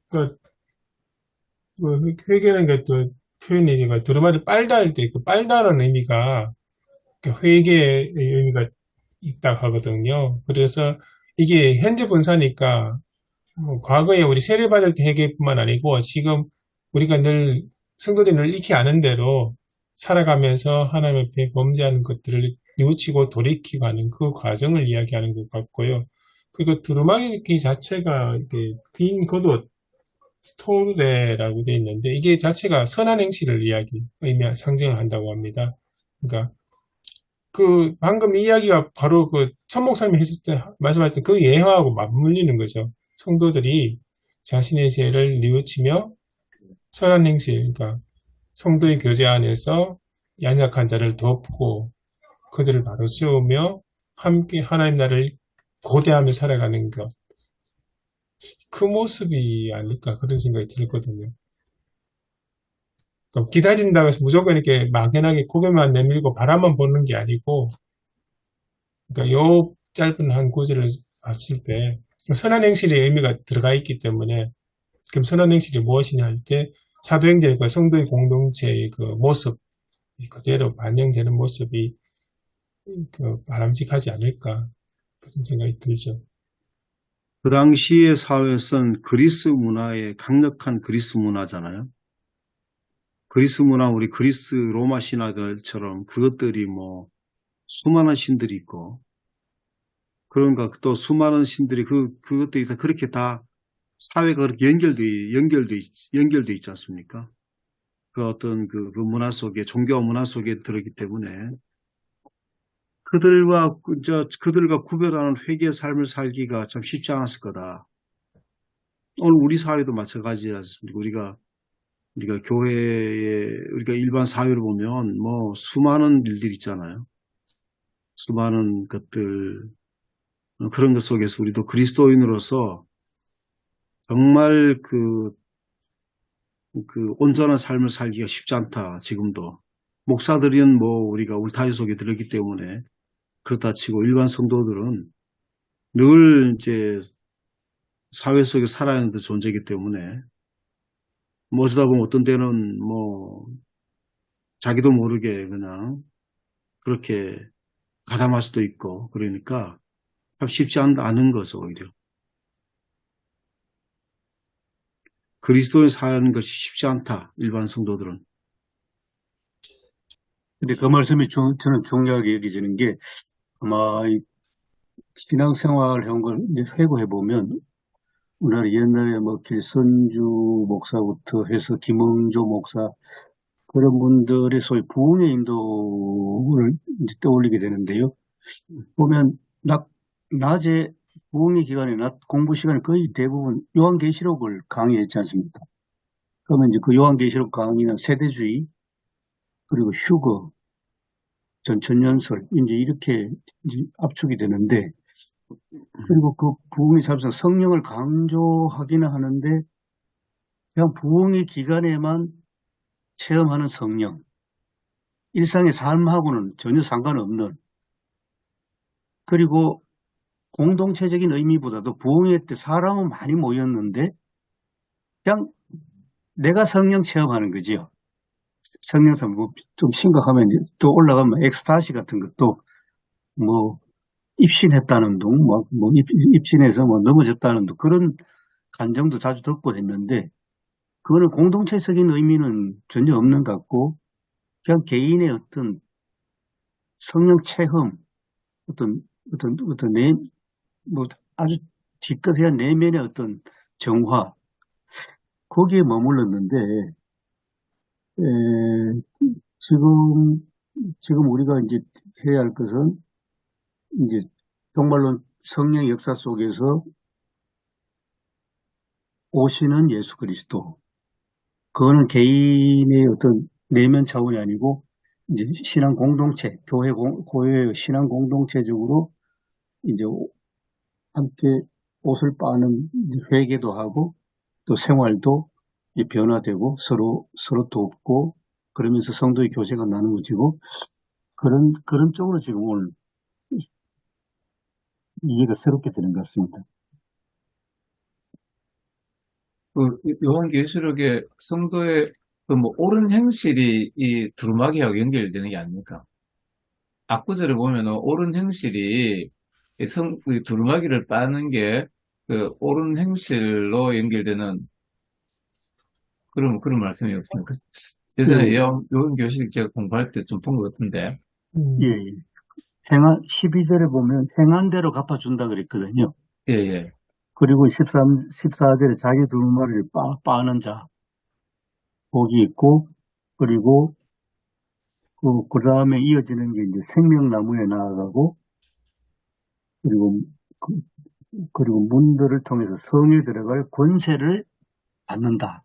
회개는 것도 표현이 두루마리 빨다 할 때 그 빨다라는 의미가 그 회개의 의미가 있다 하거든요. 그래서 이게 현재 분사니까 과거에 우리 세례 받을 때 회개뿐만 아니고 지금 우리가 성도들이 늘 익히 아는 대로 살아가면서 하나님 앞에 범죄하는 것들을 뉘우치고 돌이키고 하는 그 과정을 이야기하는 것 같고요. 그리고 두루마기 자체가 긴 겉옷 스토레라고 되어 있는데 이게 자체가 선한 행실을 상징을 한다고 합니다. 그러니까 방금 이 이야기가 바로 천 목사님이 말씀하셨던 그 예화하고 맞물리는 거죠. 성도들이 자신의 죄를 뉘우치며 선한 행실, 그러니까 성도의 교제 안에서 연약한 자를 돕고 그들을 바로 세우며 함께 하나님 나라를 고대하며 살아가는 것. 그 모습이 아닐까 그런 생각이 들거든요. 그러니까 기다린다고 해서 무조건 이렇게 막연하게 고개만 내밀고 바라만 보는 게 아니고 그러니까 요 짧은 한 구절을 봤을 때 선한 행실의 의미가 들어가 있기 때문에 그럼 선한 행실이 무엇이냐 할 때 사도행전과 성도의 공동체의 그 모습 그대로 반영되는 모습이 바람직하지 않을까 그런 생각이 들죠. 그 당시의 사회에서는 그리스 문화의 강력한 그리스 문화잖아요. 그리스 문화, 우리 그리스 로마 신화들처럼 그것들이 뭐 수많은 신들이 있고 그런가 또 수많은 신들이 그것들이 다 그렇게 다 사회가 그렇게 연결돼 있지 않습니까? 그 어떤 그 문화 속에 종교 문화 속에 들었기 때문에 그들과 구별하는 회개의 삶을 살기가 참 쉽지 않았을 거다. 오늘 우리 사회도 마찬가지지 않습니까? 우리가 교회에 우리가 일반 사회를 보면 뭐 수많은 일들이 있잖아요. 수많은 것들 그런 것 속에서 우리도 그리스도인으로서 정말 그 온전한 삶을 살기가 쉽지 않다. 지금도 목사들은 뭐 우리가 울타리 속에 들었기 때문에 그렇다 치고 일반 성도들은 늘 이제 사회 속에 살아야 하는 존재이기 때문에 뭐 어쩌다 보면 어떤 때는 뭐 자기도 모르게 그냥 그렇게 가담할 수도 있고 그러니까 참 쉽지 않은 거죠, 오히려. 그리스도인 사는 것이 쉽지 않다, 일반 성도들은. 근데 그 말씀이 저는 중요하게 여겨지는 게 아마 이 신앙생활 해온 걸 이제 회고해 보면 우리나라 옛날에 뭐 길선주 목사부터 해서 김응조 목사 그런 분들의 소위 부흥의 인도를 이제 떠올리게 되는데요. 보면 낮에 부흥의 기간에 낮 공부 시간에 거의 대부분 요한계시록을 강의했지 않습니까? 그러면 이제 그 요한계시록 강의는 세대주의 그리고 휴거 전천연설 이제 이렇게 이제 압축이 되는데 그리고 그 부흥의 삶에서 성령을 강조하기는 하는데 그냥 부흥의 기간에만 체험하는 성령 일상의 삶하고는 전혀 상관없는 그리고 공동체적인 의미보다도 부흥회 때 사람은 많이 모였는데 그냥 내가 성령 체험하는 거지요. 성령사 뭐좀 심각하면 이제 또 올라가면 엑스타시 같은 것도 뭐 입신했다는 둥, 뭐 입신해서 뭐 넘어졌다는 둥 그런 감정도 자주 듣고 했는데 그거는 공동체적인 의미는 전혀 없는 것 같고 그냥 개인의 어떤 성령 체험, 어떤 뭐 아주 기껏해야 내면의 어떤 정화 거기에 머물렀는데 지금 우리가 이제 해야 할 것은 이제 정말로 성령 역사 속에서 오시는 예수 그리스도 그거는 개인의 어떤 내면 차원이 아니고 이제 신앙 공동체 교회의 신앙 공동체적으로 이제 함께 옷을 빠는 회개도 하고 또 생활도 변화되고 서로 돕고 그러면서 성도의 교제가 나누어지고 그런 쪽으로 지금 오늘 이해가 새롭게 되는 것 같습니다. 그 요한계시록의 성도의 그 뭐 옳은 행실이 이 두루마기하고 연결되는 게 아닙니까? 앞구절을 보면은 옳은 행실이 이 두루마기를 빠는 게 그 옳은 행실로 연결되는 그런 말씀이 없습니까? 예전에 요한계시록 제가 공부할 때 좀 본 것 같은데. 예, 예. 12절에 보면 행한 대로 갚아준다 그랬거든요. 예, 예. 그리고 14절에 자기 두루마리를 빠는 자 복이 있고 그리고 그 다음에 이어지는 게 이제 생명나무에 나아가고 그리고 문들을 통해서 성에 들어갈 권세를 받는다.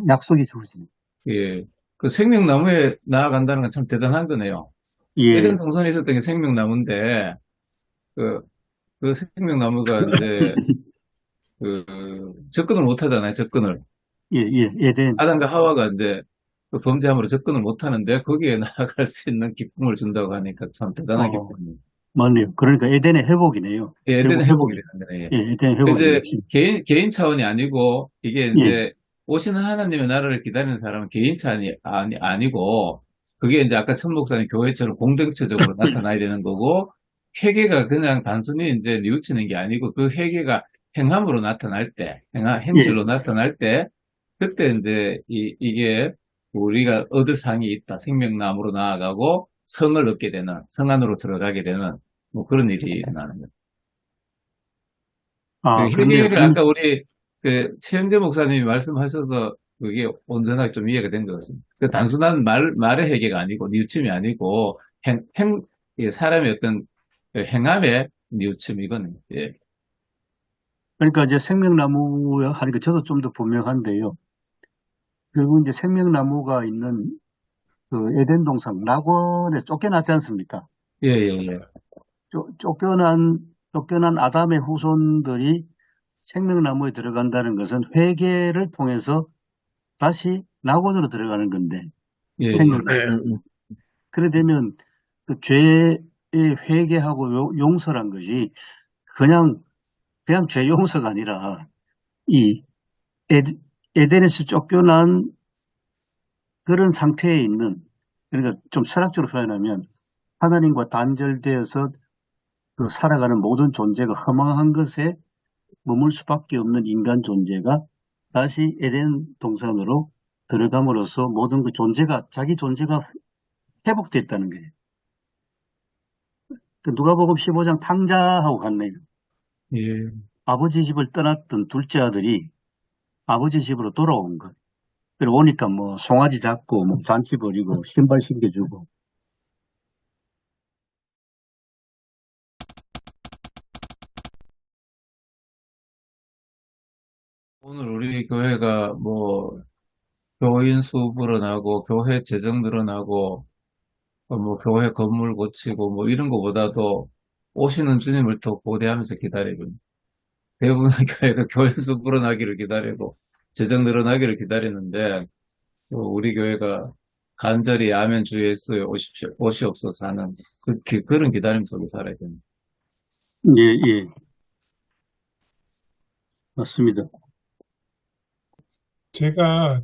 약속이 주어집니다. 예. 그 생명나무에 나아간다는 건 참 대단한 거네요. 예, 에덴 동산에 있었던 게 생명나무인데, 그 생명나무가 이제, 접근을 못 하잖아요, 접근을. 예, 에덴. 아담과 하와가 이제 그 범죄함으로 접근을 못 하는데, 거기에 나아갈 수 있는 기쁨을 준다고 하니까 참 대단한 기쁨이에요. 맞네요. 그러니까 에덴의 회복이네요. 예, 에덴의 회복이 되는 거예요. 예, 에덴의 회복이 이제 개인 차원이 아니고, 이게 예. 이제 오시는 하나님의 나라를 기다리는 사람은 개인 차원이 아니고, 그게 이제 아까 천 목사님 교회처럼 공동체적으로 나타나야 되는 거고, 회개가 그냥 단순히 이제 뉘우치는 게 아니고, 그 회개가 행함으로 나타날 때, 행실로 나타날 때, 그때 이제 이게 우리가 얻을 상이 있다. 생명나무로 나아가고, 성을 얻게 되는, 성 안으로 들어가게 되는, 뭐 그런 일이 나는 거예요. 회개를 아까 우리 최영재 목사님이 말씀하셔서 그게 온전하게 좀 이해가 된 것 같습니다. 그 단순한 말의 회개가 아니고 뉘우침이 아니고 사람의 어떤 행함의 뉘우침이거든요. 예. 그러니까 이제 생명나무 하니까 저도 좀 더 분명한데요. 그리고 이제 생명나무가 있는 그 에덴 동산 낙원에 쫓겨났지 않습니까? 예, 예, 예. 쫓겨난 아담의 후손들이 생명나무에 들어간다는 것은 회개를 통해서 다시 낙원으로 들어가는 건데. 예, 그래 되면 그 죄의 회개하고 용서란 것이 그냥 그냥 죄 용서가 아니라 이 에덴에서 쫓겨난 그런 상태에 있는, 그러니까 좀 철학적으로 표현하면 하나님과 단절되어서 그 살아가는 모든 존재가 허망한 것에 머물 수밖에 없는 인간 존재가 다시 에덴 동산으로 들어감으로써 모든 그 존재가, 자기 존재가 회복됐다는 거예요. 그 누가복음 15장 탕자하고 같네요. 예. 아버지 집을 떠났던 둘째 아들이 아버지 집으로 돌아온 것. 그리고 오니까 뭐 송아지 잡고 뭐 잔치 벌이고 신발 신겨주고. 오늘 우리 교회가 뭐 교인 수 불어나고 교회 재정 늘어나고 뭐 교회 건물 고치고 뭐 이런 거보다도 오시는 주님을 더 고대하면서 기다리고 대부분의 교회가 교인 수 불어나기를 기다리고 재정 늘어나기를 기다리는데 우리 교회가 간절히 아멘 주 예수에 오십시오 오시옵소서 하는 그런 기다림 속에 살아야 됩니다. 예, 예. 맞습니다. 제가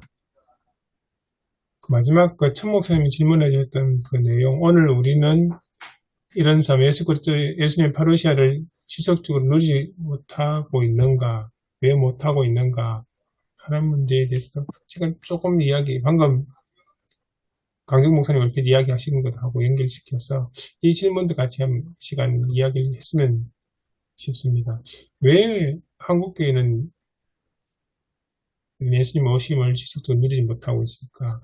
그 마지막 그 천 목사님이 질문해 주셨던 그 내용, 오늘 우리는 이런 삶, 예수 그리스도, 예수님의 파루시아를 지속적으로 누리지 못하고 있는가, 왜 못하고 있는가 하는 문제에 대해서 제가 조금 방금 강정 목사님 얼핏 이야기하시는 것하고 연결시켜서 이 질문도 같이 한 시간 이야기를 했으면 싶습니다. 왜 한국교회는 예수님 오심을 지속적으로 누리지 못하고 있을까?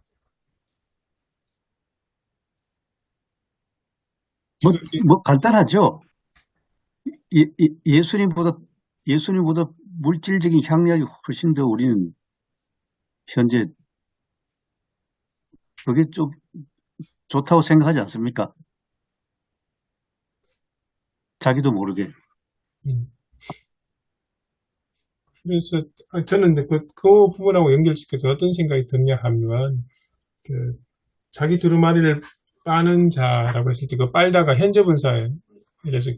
뭐 간단하죠. 예수님보다 물질적인 향락이 훨씬 더 우리는 현재 그게 좀 좋다고 생각하지 않습니까? 자기도 모르게. 그래서 저는 그 부분하고 연결시켜서 어떤 생각이 드냐 하면 자기 두루마리를 빠는 자라고 했을 때 그 빨다가 현재 분사에서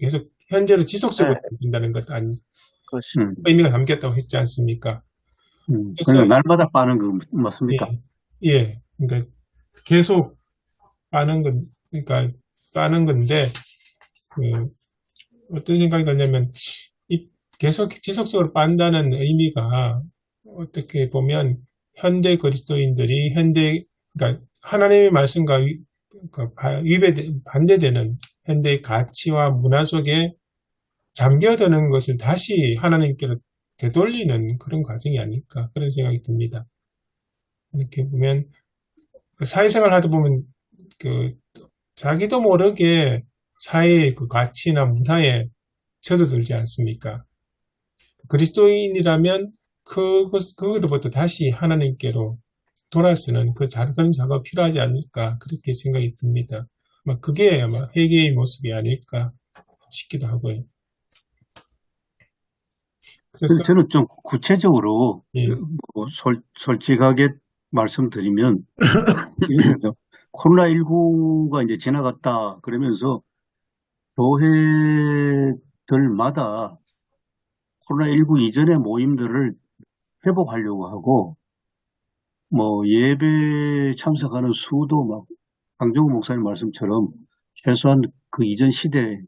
계속 현재로 지속적으로 된다는 것 그렇죠. 의미가 담겼다고 했지 않습니까? 그러니까 날마다 빠는 거 맞습니까? 예. 그러니까 계속 빠는 건데 어떤 생각이 드냐면 계속 지속적으로 빤다는 의미가 어떻게 보면 현대 그리스도인들이 그러니까 하나님의 말씀과 반대되는 현대의 가치와 문화 속에 잠겨드는 것을 다시 하나님께로 되돌리는 그런 과정이 아닐까 그런 생각이 듭니다. 이렇게 보면 사회생활 하다 보면 자기도 모르게 사회의 그 가치나 문화에 젖어들지 않습니까? 그리스도인이라면 그거로부터 다시 하나님께로 돌아서는 그런 작업이 필요하지 않을까 그렇게 생각이 듭니다. 그게 아마 회개의 모습이 아닐까 싶기도 하고요. 그래서 저는 좀 구체적으로 예. 뭐 솔직하게 말씀드리면 코로나19가 이제 지나갔다 그러면서 교회들마다 코로나19 이전의 모임들을 회복하려고 하고 뭐 예배 참석하는 수도 막 강정우 목사님 말씀처럼 최소한 그 이전 시대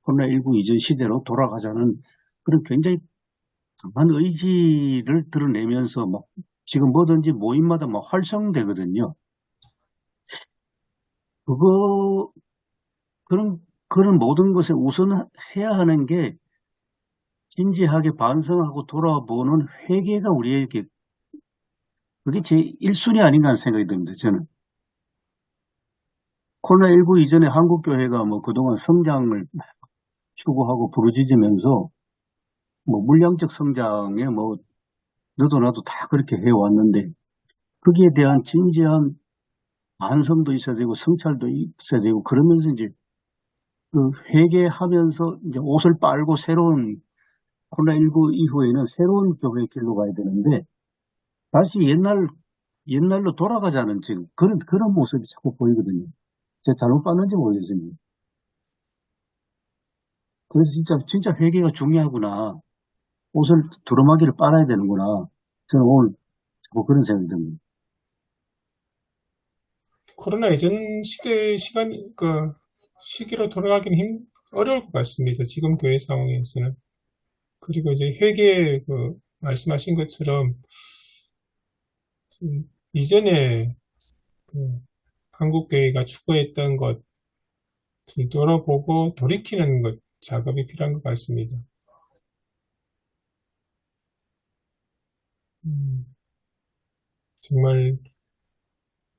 코로나19 이전 시대로 돌아가자는 그런 굉장히 강한 의지를 드러내면서 막 지금 뭐든지 모임마다 막 활성되거든요. 그런 모든 것에 우선해야 하는 게 진지하게 반성하고 돌아보는 회개가 우리에게 그게 제 1순위 아닌가 하는 생각이 듭니다. 저는 코로나19 이전에 한국교회가 뭐 그동안 성장을 추구하고 부르짖으면서 뭐 물량적 성장에 뭐 너도 나도 다 그렇게 해왔는데 거기에 대한 진지한 반성도 있어야 되고 성찰도 있어야 되고 그러면서 이제 그 회개하면서 이제 옷을 빨고 새로운 코로나19 이후에는 새로운 교회의 길로 가야 되는데 다시 옛날로 돌아가자는 지금 그런 모습이 자꾸 보이거든요. 제가 잘못 봤는지 모르겠습니다. 그래서 진짜 회개가 중요하구나. 옷을 두루마기를 빨아야 되는구나. 저는 오늘 자꾸 그런 생각이 듭니다. 코로나 이전 시기로 돌아가기는 어려울 것 같습니다. 지금 교회 상황에서는. 그리고 이제 회계 말씀하신 것처럼 이전에 그 한국 교회가 추구했던 것을 돌아보고 돌이키는 것 작업이 필요한 것 같습니다. 정말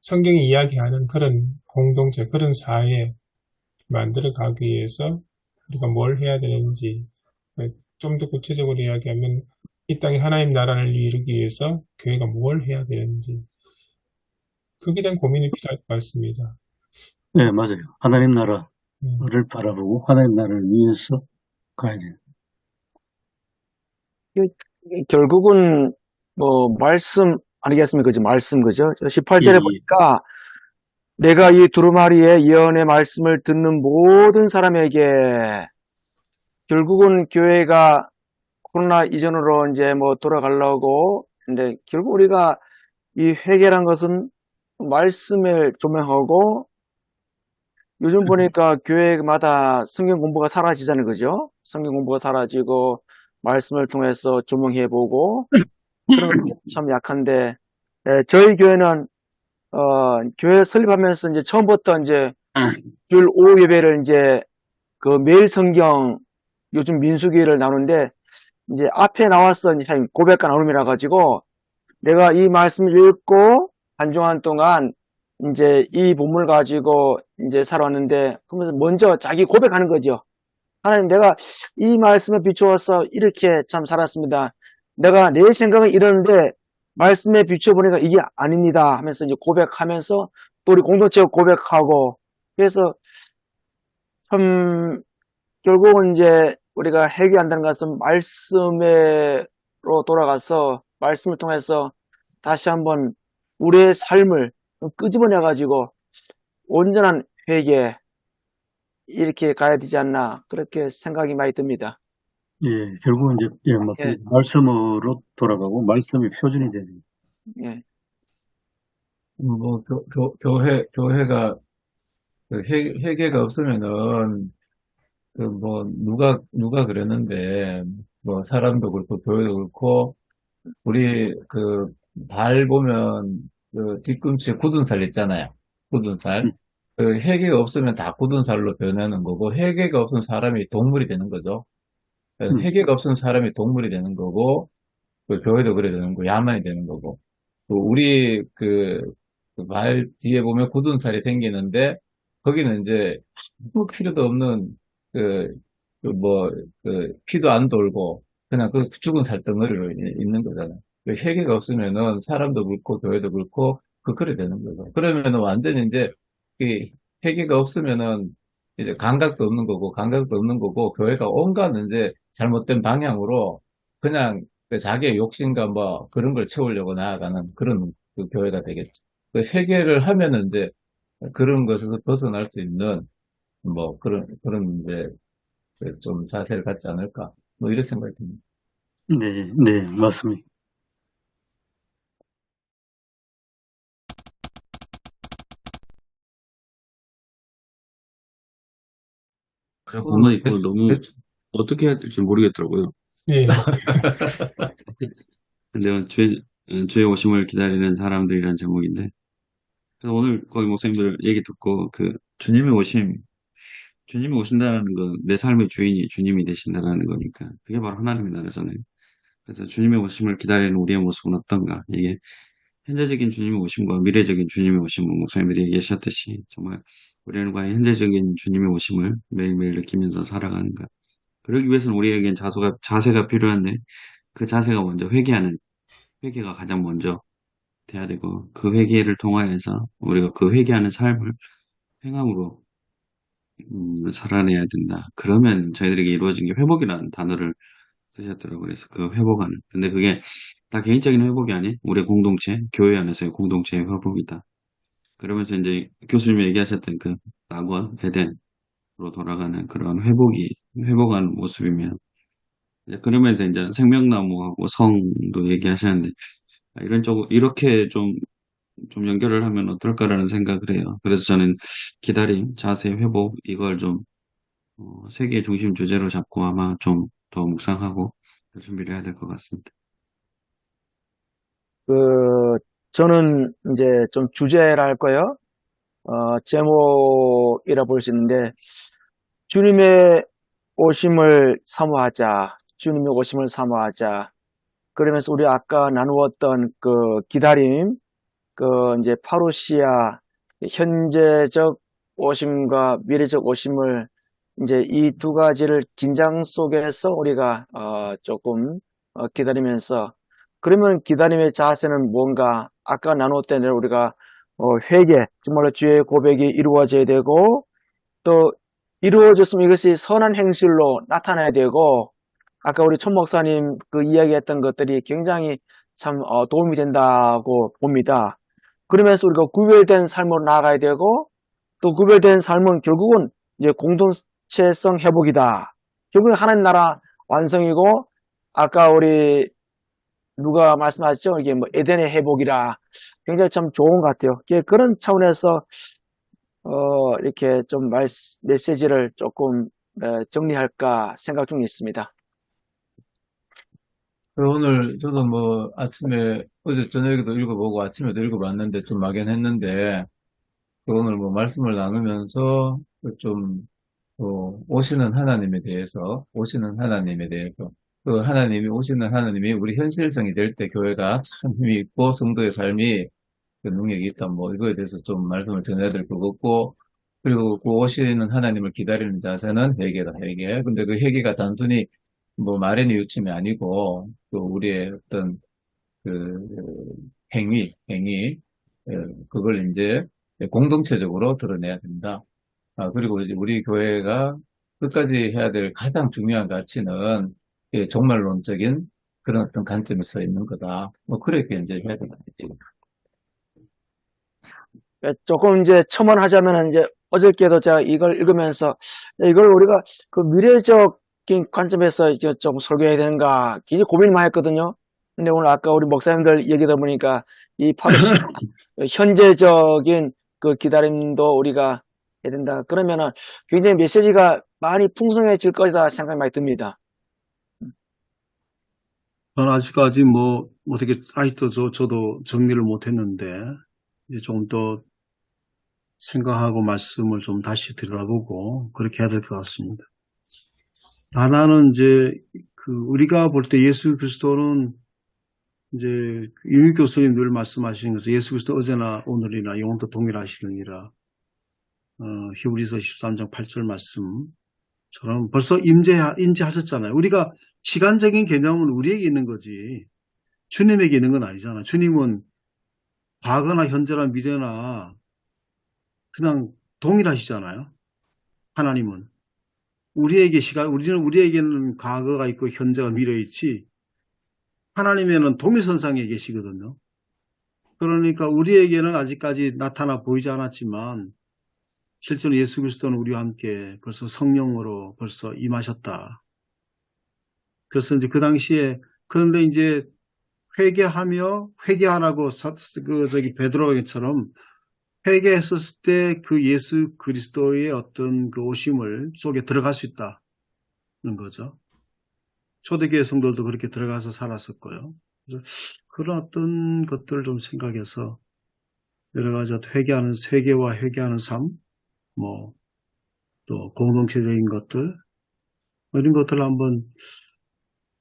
성경이 이야기하는 그런 공동체, 그런 사회 만들어 가기 위해서 우리가 뭘 해야 되는지 좀 더 구체적으로 이야기하면 이 땅에 하나님 나라를 이루기 위해서 교회가 뭘 해야 되는지 거기에 대한 고민이 필요할 것 같습니다. 네, 맞아요. 하나님 나라를 음, 바라보고 하나님 나라를 위해서 가야 돼요. 결국은 뭐 말씀 아니겠습니까? 그죠? 말씀 그죠? 예, 18절에 예. 보니까 내가 이 두루마리의 예언의 말씀을 듣는 모든 사람에게 결국은 교회가 코로나 이전으로 이제 뭐 돌아가려고 근데 결국 우리가 이 회개란 것은 말씀을 조명하고 요즘 보니까 교회마다 성경 공부가 사라지잖아요. 그죠? 성경 공부가 사라지고 말씀을 통해서 조명해보고 그런 참 약한데 저희 교회는 교회 설립하면서 이제 처음부터 이제 주일 오후 예배를 이제 그 매일 성경 요즘 민수기를 나누는데 이제 앞에 나왔어 이제 고백과 나눔이라 가지고 내가 이 말씀을 읽고 한 주간 동안 이제 이 본문을 가지고 이제 살아왔는데 그러면서 먼저 자기 고백하는 거죠. 하나님 내가 이 말씀에 비추어서 이렇게 참 살았습니다. 내가 내 생각은 이러는데 말씀에 비춰보니까 이게 아닙니다 하면서 이제 고백하면서 또 우리 공동체가 고백하고 그래서 참 결국은 이제 우리가 회개한다는 것은 말씀으로 돌아가서 말씀을 통해서 다시 한번 우리의 삶을 끄집어내 가지고 온전한 회개 이렇게 가야 되지 않나 그렇게 생각이 많이 듭니다. 예, 결국은 이제, 예, 예, 맞습니다. 말씀으로 돌아가고, 말씀이 표준이 되는. 예, 뭐, 교회가, 그 회개가 없으면은, 누가 그랬는데, 뭐, 사람도 그렇고, 교회도 그렇고, 우리, 발 보면, 뒤꿈치에 굳은 살 있잖아요. 굳은 살. 음, 회개가 없으면 다 굳은 살로 변하는 거고, 회개가 없으면 사람이 동물이 되는 거죠. 회개가 없으면 사람이 동물이 되는 거고, 교회도 그래 되는 거, 야만이 되는 거고. 우리 말 뒤에 보면 굳은 살이 생기는데 거기는 이제 아무 필요도 없는 그, 뭐, 피도 안 돌고 그냥 그 죽은 살덩어리로 있는 거잖아요. 회개가 없으면은 사람도 그렇고 교회도 그렇고 그래 되는 거죠. 그러면은 완전히 이제 이 회개가 없으면은 이제 감각도 없는 거고 감각도 없는 거고 교회가 온갖 이제 잘못된 방향으로 그냥 자기의 욕심과 뭐 그런 걸 채우려고 나아가는 그런 교회가 되겠죠. 회개를 하면은 이제 그런 것에서 벗어날 수 있는 뭐 그런 이제 좀 자세를 갖지 않을까 뭐 이런 생각이 듭니다. 네, 네, 맞습니다. 제가 보면 대- 이거 너무 대충 어떻게 해야 될지 모르겠더라고요. 예, 근데 주의 오심을 기다리는 사람들이라는 제목인데, 그래서 오늘 거기 목사님들 얘기 듣고 주님이 오신다는 건 내 삶의 주인이 주님이 되신다는 거니까 그게 바로 하나님의 나라잖아요. 그래서 주님의 오심을 기다리는 우리의 모습은 어떤가? 이게 현재적인 주님의 오심과 미래적인 주님의 오심을 목사님들이 얘기하셨듯이 정말 우리는 과연 현재적인 주님의 오심을 매일매일 느끼면서 살아가는가? 그러기 위해서는 우리에겐 자세가 필요한데 그 자세가 먼저 회개가 가장 먼저 돼야 되고 그 회개를 통하여서 우리가 그 회개하는 삶을 행함으로 살아내야 된다. 그러면 저희들에게 이루어진 게 회복이라는 단어를 쓰셨더라고요. 그래서 그 회복하는. 근데 그게 다 개인적인 회복이 아닌 우리 공동체, 교회 안에서의 공동체의 회복이다. 그러면서 이제 교수님이 얘기하셨던 그 낙원, 에덴으로 돌아가는 그런 회복하는 모습이면 이제 그러면서 이제 생명나무하고 성도 얘기하셨는데, 이런 쪽, 이렇게 좀 연결을 하면 어떨까라는 생각을 해요. 그래서 저는 기다림, 자세 회복, 이걸 좀, 세계의 중심 주제로 잡고 아마 좀 더 묵상하고 준비를 해야 될 것 같습니다. 그, 저는 이제 좀 주제라 할까요? 제목이라 볼 수 있는데, 주님의 오심을 사모하자. 주님의 오심을 사모하자. 그러면서 우리 아까 나누었던 그 기다림, 그 이제 파루시아 현재적 오심과 미래적 오심을 이제 이 두 가지를 긴장 속에서 우리가 조금 기다리면서 그러면 기다림의 자세는 뭔가 아까 나눴던 대로 우리가 회개 정말로 주의 고백이 이루어져야 되고 또 이루어졌으면 이것이 선한 행실로 나타나야 되고 아까 우리 촌 목사님 그 이야기했던 것들이 굉장히 참 도움이 된다고 봅니다. 그러면서 우리가 구별된 삶으로 나아가야 되고 또 구별된 삶은 결국은 이제 공동체성 회복이다. 결국은 하나님 나라 완성이고 아까 우리 누가 말씀하셨죠? 이게 뭐 에덴의 회복이라 굉장히 참 좋은 것 같아요. 그런 차원에서 이렇게 좀 메시지를 조금 정리할까 생각 중에 있습니다. 오늘 저도 뭐 아침에 어제 저녁에도 읽어보고 아침에도 읽어봤는데 좀 막연했는데 오늘 뭐 말씀을 나누면서 좀 오시는 하나님에 대해서 그 하나님이 오시는 하나님이 우리 현실성이 될 때 교회가 참 힘이 있고 성도의 삶이 그 능력이 있다 뭐 이거에 대해서 좀 말씀을 전해야 될 것 같고 그리고 그 오시는 하나님을 기다리는 자세는 회개다 회개. 근데 그 회개가 단순히 뭐 말의 뉘우침이 아니고 또 우리의 어떤 그 행위 그걸 이제 공동체적으로 드러내야 된다. 그리고 이제 우리 교회가 끝까지 해야 될 가장 중요한 가치는 종말론적인 그런 어떤 관점에 서 있는 거다. 뭐 그렇게 이제 해야 되겠지. 조금 이제 첨언하자면 이제 어저께도 제가 이걸 읽으면서 이걸 우리가 그 미래적인 관점에서 이제 좀 설교해야 되는가 굉장히 고민을 많이 했거든요. 근데 오늘 아까 우리 목사님들 얘기 들어보니까 이 파루시아 현재적인 그 기다림도 우리가 해야 된다. 그러면은 굉장히 메시지가 많이 풍성해질 것이다 생각이 많이 듭니다. 저는 아직까지 뭐 어떻게 아직도 저도 정리를 못했는데 이제 좀 더 생각하고 말씀을 좀 다시 들여다보고 그렇게 해야 될 것 같습니다. 하나는 이제 그 우리가 볼 때 예수 그리스도는 이제 유익 교수님 늘 말씀하시는 것은 예수 그리스도 어제나 오늘이나 영원토록 동일하시느니라. 히브리서 13장 8절 말씀처럼 벌써 임재하셨잖아요. 우리가 시간적인 개념은 우리에게 있는 거지 주님에게 있는 건 아니잖아요. 주님은 과거나 현재나 미래나 그냥 동일하시잖아요. 하나님은 우리에게는 과거가 있고 현재가 미래가 있지 하나님에는 동일선상에 계시거든요. 그러니까 우리에게는 아직까지 나타나 보이지 않았지만 실제로 예수 그리스도는 우리와 함께 벌써 성령으로 벌써 임하셨다. 그래서 이제 그 당시에 그런데 이제 회개하라고 베드로처럼 회개했었을 때 그 예수 그리스도의 어떤 그 오심을 속에 들어갈 수 있다는 거죠. 초대교회 성도들도 그렇게 들어가서 살았었고요. 그래서 그런 어떤 것들을 좀 생각해서 여러 가지 회개와 회개하는 삶, 뭐 또 공동체적인 것들 이런 것들을 한번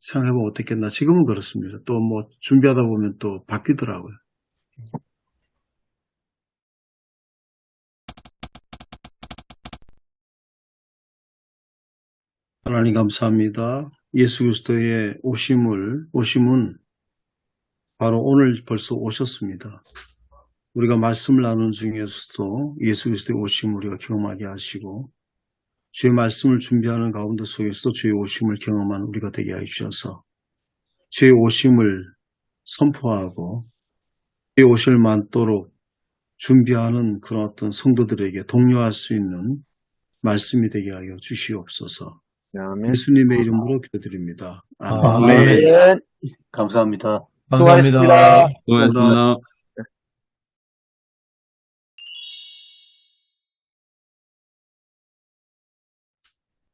생각해보면 어떻겠나. 지금은 그렇습니다. 또 뭐 준비하다 보면 또 바뀌더라고요. 하나님 감사합니다. 예수 그리스도의 오심은 바로 오늘 벌써 오셨습니다. 우리가 말씀을 나누는 중에서도 예수 그리스도의 오심을 우리가 경험하게 하시고 주의 말씀을 준비하는 가운데 속에서 주의 오심을 경험한 우리가 되게 해주셔서 주의 오심을 선포하고 주의 오심을 많도록 준비하는 그런 어떤 성도들에게 독려할 수 있는 말씀이 되게 하여 주시옵소서. 아멘. 예수님의 이름으로 기도드립니다. 아멘. 아멘. 아멘. 감사합니다. 감사합니다. 수고하셨습니다. 수고하셨습니다.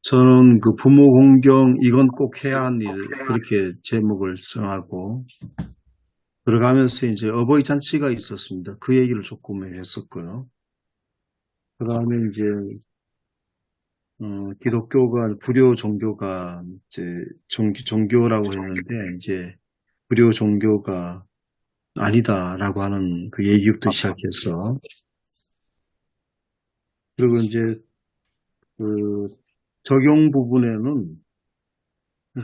저는 그 부모 공경 이건 꼭 해야 하는 일 그렇게 제목을 정하고 들어가면서 이제 어버이 잔치가 있었습니다. 그 얘기를 조금 했었고요. 그 다음에 이제 기독교가 불교 종교가 이제 종교라고 했는데 이제 불교 종교가 아니다라고 하는 그 얘기부터 시작해서 그리고 이제 그 적용 부분에는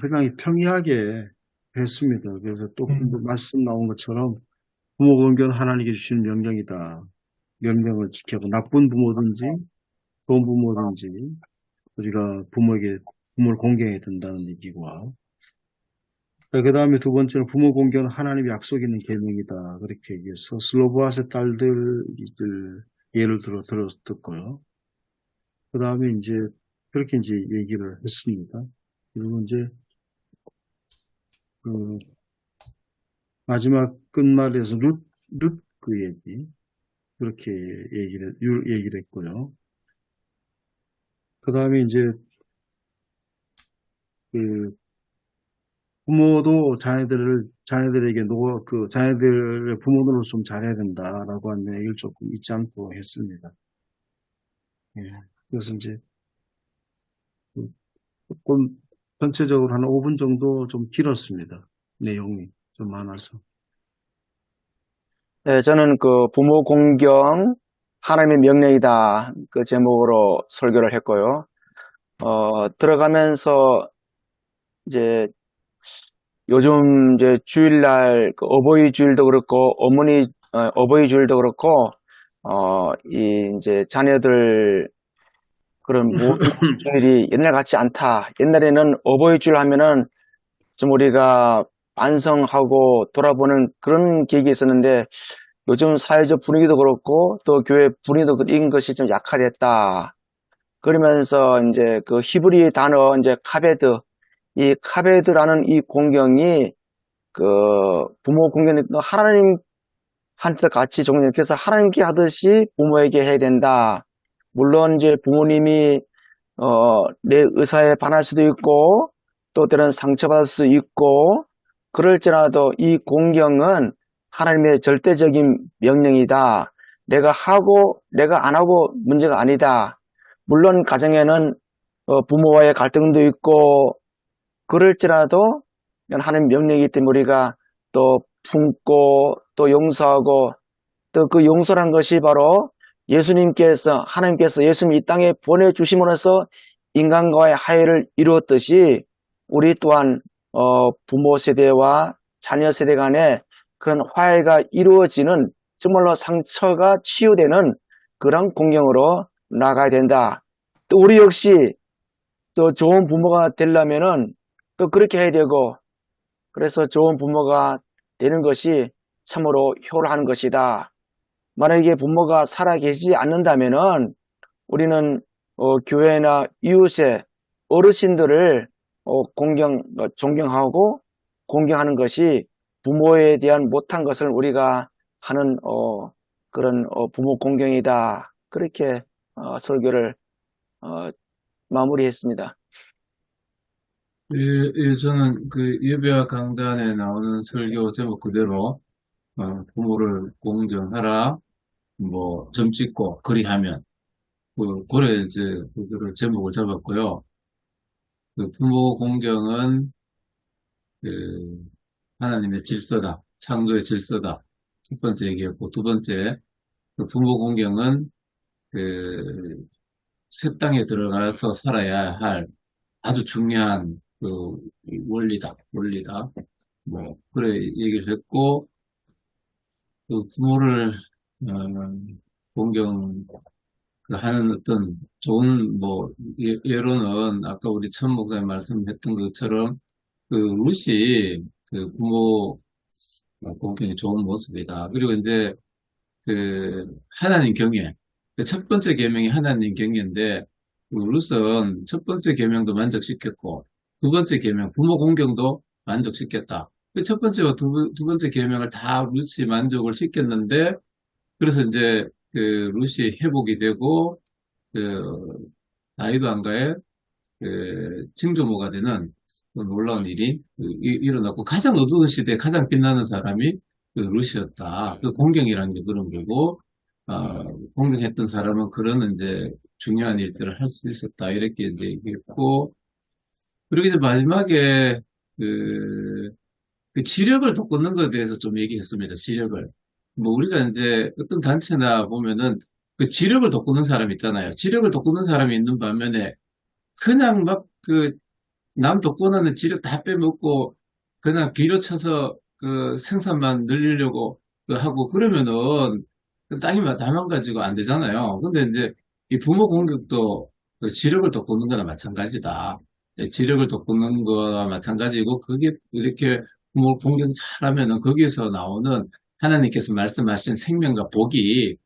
굉장히 평이하게 했습니다. 그래서 또 말씀 나온 것처럼 부모 공경은 하나님께 주신 명령이다. 명령을 지켜고 나쁜 부모든지 좋은 부모든지 우리가 부모를 공경해야 된다는 얘기와 그 다음에 두 번째는 부모 공경은 하나님의 약속 있는 계명이다. 그렇게 얘기해서 슬로보아스의 딸들 예를 듣고요. 그 다음에 이제 그렇게 이제 얘기를 했습니다. 그리고 이제 그 마지막 끝말에서 룻 그 얘기 그렇게 얘기를 했고요. 그 다음에 이제 그 부모도 자녀들에게 자녀들의 부모들을 좀 잘해야 된다라고 하는 얘기를 조금 잊지 않고 했습니다. 예. 그래서 이제 조금 전체적으로 한 5분 정도 좀 길었습니다. 내용이 좀 많아서. 네, 저는 그 부모 공경 하나님의 명령이다 그 제목으로 설교를 했고요. 들어가면서 이제 요즘 이제 주일날 그 어버이 주일도 그렇고 어버이 주일도 그렇고 이 이제 자녀들 그런 모든 주일이 옛날 같지 않다. 옛날에는 어버이 주일 하면은 좀 우리가 반성하고 돌아보는 그런 계획이 있었는데 요즘 사회적 분위기도 그렇고 또 교회 분위기도 그런 것이 좀 약화됐다. 그러면서 이제 그 히브리 단어 이제 카베드 이 카베드라는 이 공경이 그 부모 공경이 하나님한테 같이 종종 그래서 하나님께 하듯이 부모에게 해야 된다. 물론 이제 부모님이 내 의사에 반할 수도 있고 또 때로는 상처받을 수도 있고 그럴지라도 이 공경은 하나님의 절대적인 명령이다. 내가 하고 내가 안 하고 문제가 아니다. 물론 가정에는 부모와의 갈등도 있고 그럴지라도 하나님 명령이기 때문에 우리가 또 품고 또 용서하고 또 그 용서란 것이 바로 하나님께서 예수님 이 땅에 보내주심으로써 인간과의 화해를 이루었듯이 우리 또한 부모 세대와 자녀 세대 간에 그런 화해가 이루어지는 정말로 상처가 치유되는 그런 공경으로 나가야 된다. 또 우리 역시 또 좋은 부모가 되려면은 또 그렇게 해야 되고 그래서 좋은 부모가 되는 것이 참으로 효를 것이다. 만약에 부모가 살아계시지 않는다면은 우리는 교회나 이웃의 어르신들을 존경하고 공경하는 것이 부모에 대한 못한 것을 우리가 하는 그런 부모 공경이다. 그렇게 설교를 마무리했습니다. 저는 그 예배와 강단에 나오는 설교 제목 그대로 부모를 공경하라, 뭐 점 찍고 그리하면 그래 이제 그거를 제목을 잡았고요. 그 부모 공경은 그 하나님의 질서다, 창조의 질서다. 첫 번째 얘기였고 두 번째 그 부모 공경은 그 새 땅에 들어가서 살아야 할 아주 중요한 그 원리다. 뭐 그래 얘기를 했고 그 부모를 공경 하는 어떤 좋은 뭐 예로는 아까 우리 천 목사님 말씀했던 것처럼 그 룻이 그 부모 공경이 좋은 모습이다. 그리고 이제 그 하나님 경외 그 첫 번째 계명이 하나님 경외인데 룻은 첫 번째 계명도 만족시켰고, 두 번째 계명, 부모 공경도 만족시켰다. 그 첫 번째와 두 번째 계명을 다 룻이 만족을 시켰는데, 그래서 이제 그 룻이 회복이 되고, 그 다윗 왕가의 그 증조모가 되는 그 놀라운 일이 일어났고, 가장 어두운 시대에 가장 빛나는 사람이 그 룻이었다. 그 공경이라는 게 그런 거고, 공경했던 사람은 그런 이제 중요한 일들을 할 수 있었다. 이렇게 이제 얘기했고, 그리고 이제 마지막에 그, 그 지력을 돋구는 것에 대해서 좀 얘기했습니다. 지력을. 뭐 우리가 이제 어떤 단체나 보면은 그 지력을 돋구는 사람 있잖아요. 지력을 돋구는 사람이 있는 반면에 그냥 막 그 남 돋구는 지력 다 빼먹고 그냥 빌어쳐서 그 생산만 늘리려고 그 하고 그러면은 그 땅이 다 망가지고 안 되잖아요. 근데 이제 이 부모 공격도 그 지력을 돋구는 거나 마찬가지다. 지력을 돋구는 거와 마찬가지고 그게 이렇게 부모 공격 잘하면은 거기서 나오는 하나님께서 말씀하신 생명과 복이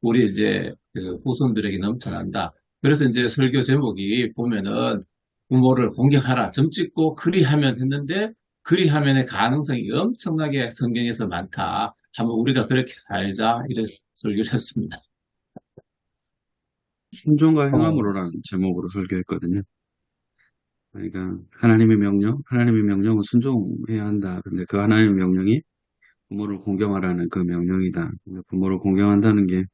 우리 이제 그 후손들에게 넘쳐난다. 그래서 이제 설교 제목이 보면은 부모를 공격하라, 점 찍고 그리하면 했는데 그리하면의 가능성이 엄청나게 성경에서 많다. 한번 우리가 그렇게 살자 이런 설교를 했습니다. 순종과 행함으로라는 제목으로 설교했거든요. 그러니까 하나님의 명령은 순종해야 한다. 근데 그 하나님의 명령이 부모를 공경하라는 그 명령이다. 부모를 공경한다는 게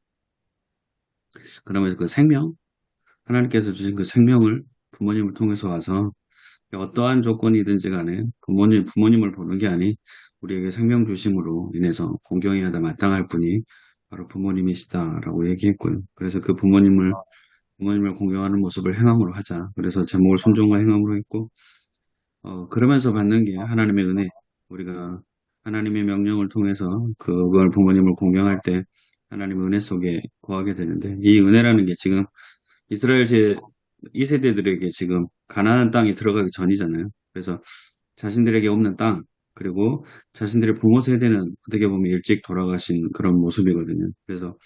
그러면 그 생명, 하나님께서 주신 그 생명을 부모님을 통해서 와서 어떠한 조건이든지 간에 부모님을 보는 게 아니 우리에게 생명 주심으로 인해서 공경해야 하다 마땅할 분이 바로 부모님이시다라고 얘기했고요. 그래서 그 부모님을 공경하는 모습을 행함으로 하자. 그래서 제목을 순종과 행함으로 했고, 그러면서 받는 게 하나님의 은혜. 우리가 하나님의 명령을 통해서 그걸 부모님을 공경할 때 하나님의 은혜 속에 거하게 되는데, 이 은혜라는 게 지금 이스라엘 2세대들에게 지금 가나안 땅에 들어가기 전이잖아요. 그래서 자신들에게 없는 땅, 그리고 자신들의 부모 세대는 어떻게 보면 일찍 돌아가신 그런 모습이거든요. 그래서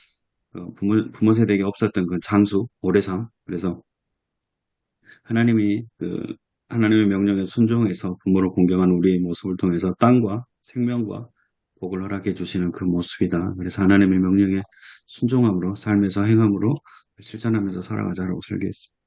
부모 세대에게 없었던 그 장수, 오래삼. 그래서 하나님의 명령에 순종해서 부모를 공경하는 우리의 모습을 통해서 땅과 생명과 복을 허락해 주시는 그 모습이다. 그래서 하나님의 명령에 순종함으로 삶에서 행함으로 실천하면서 살아가자라고 설계했습니다.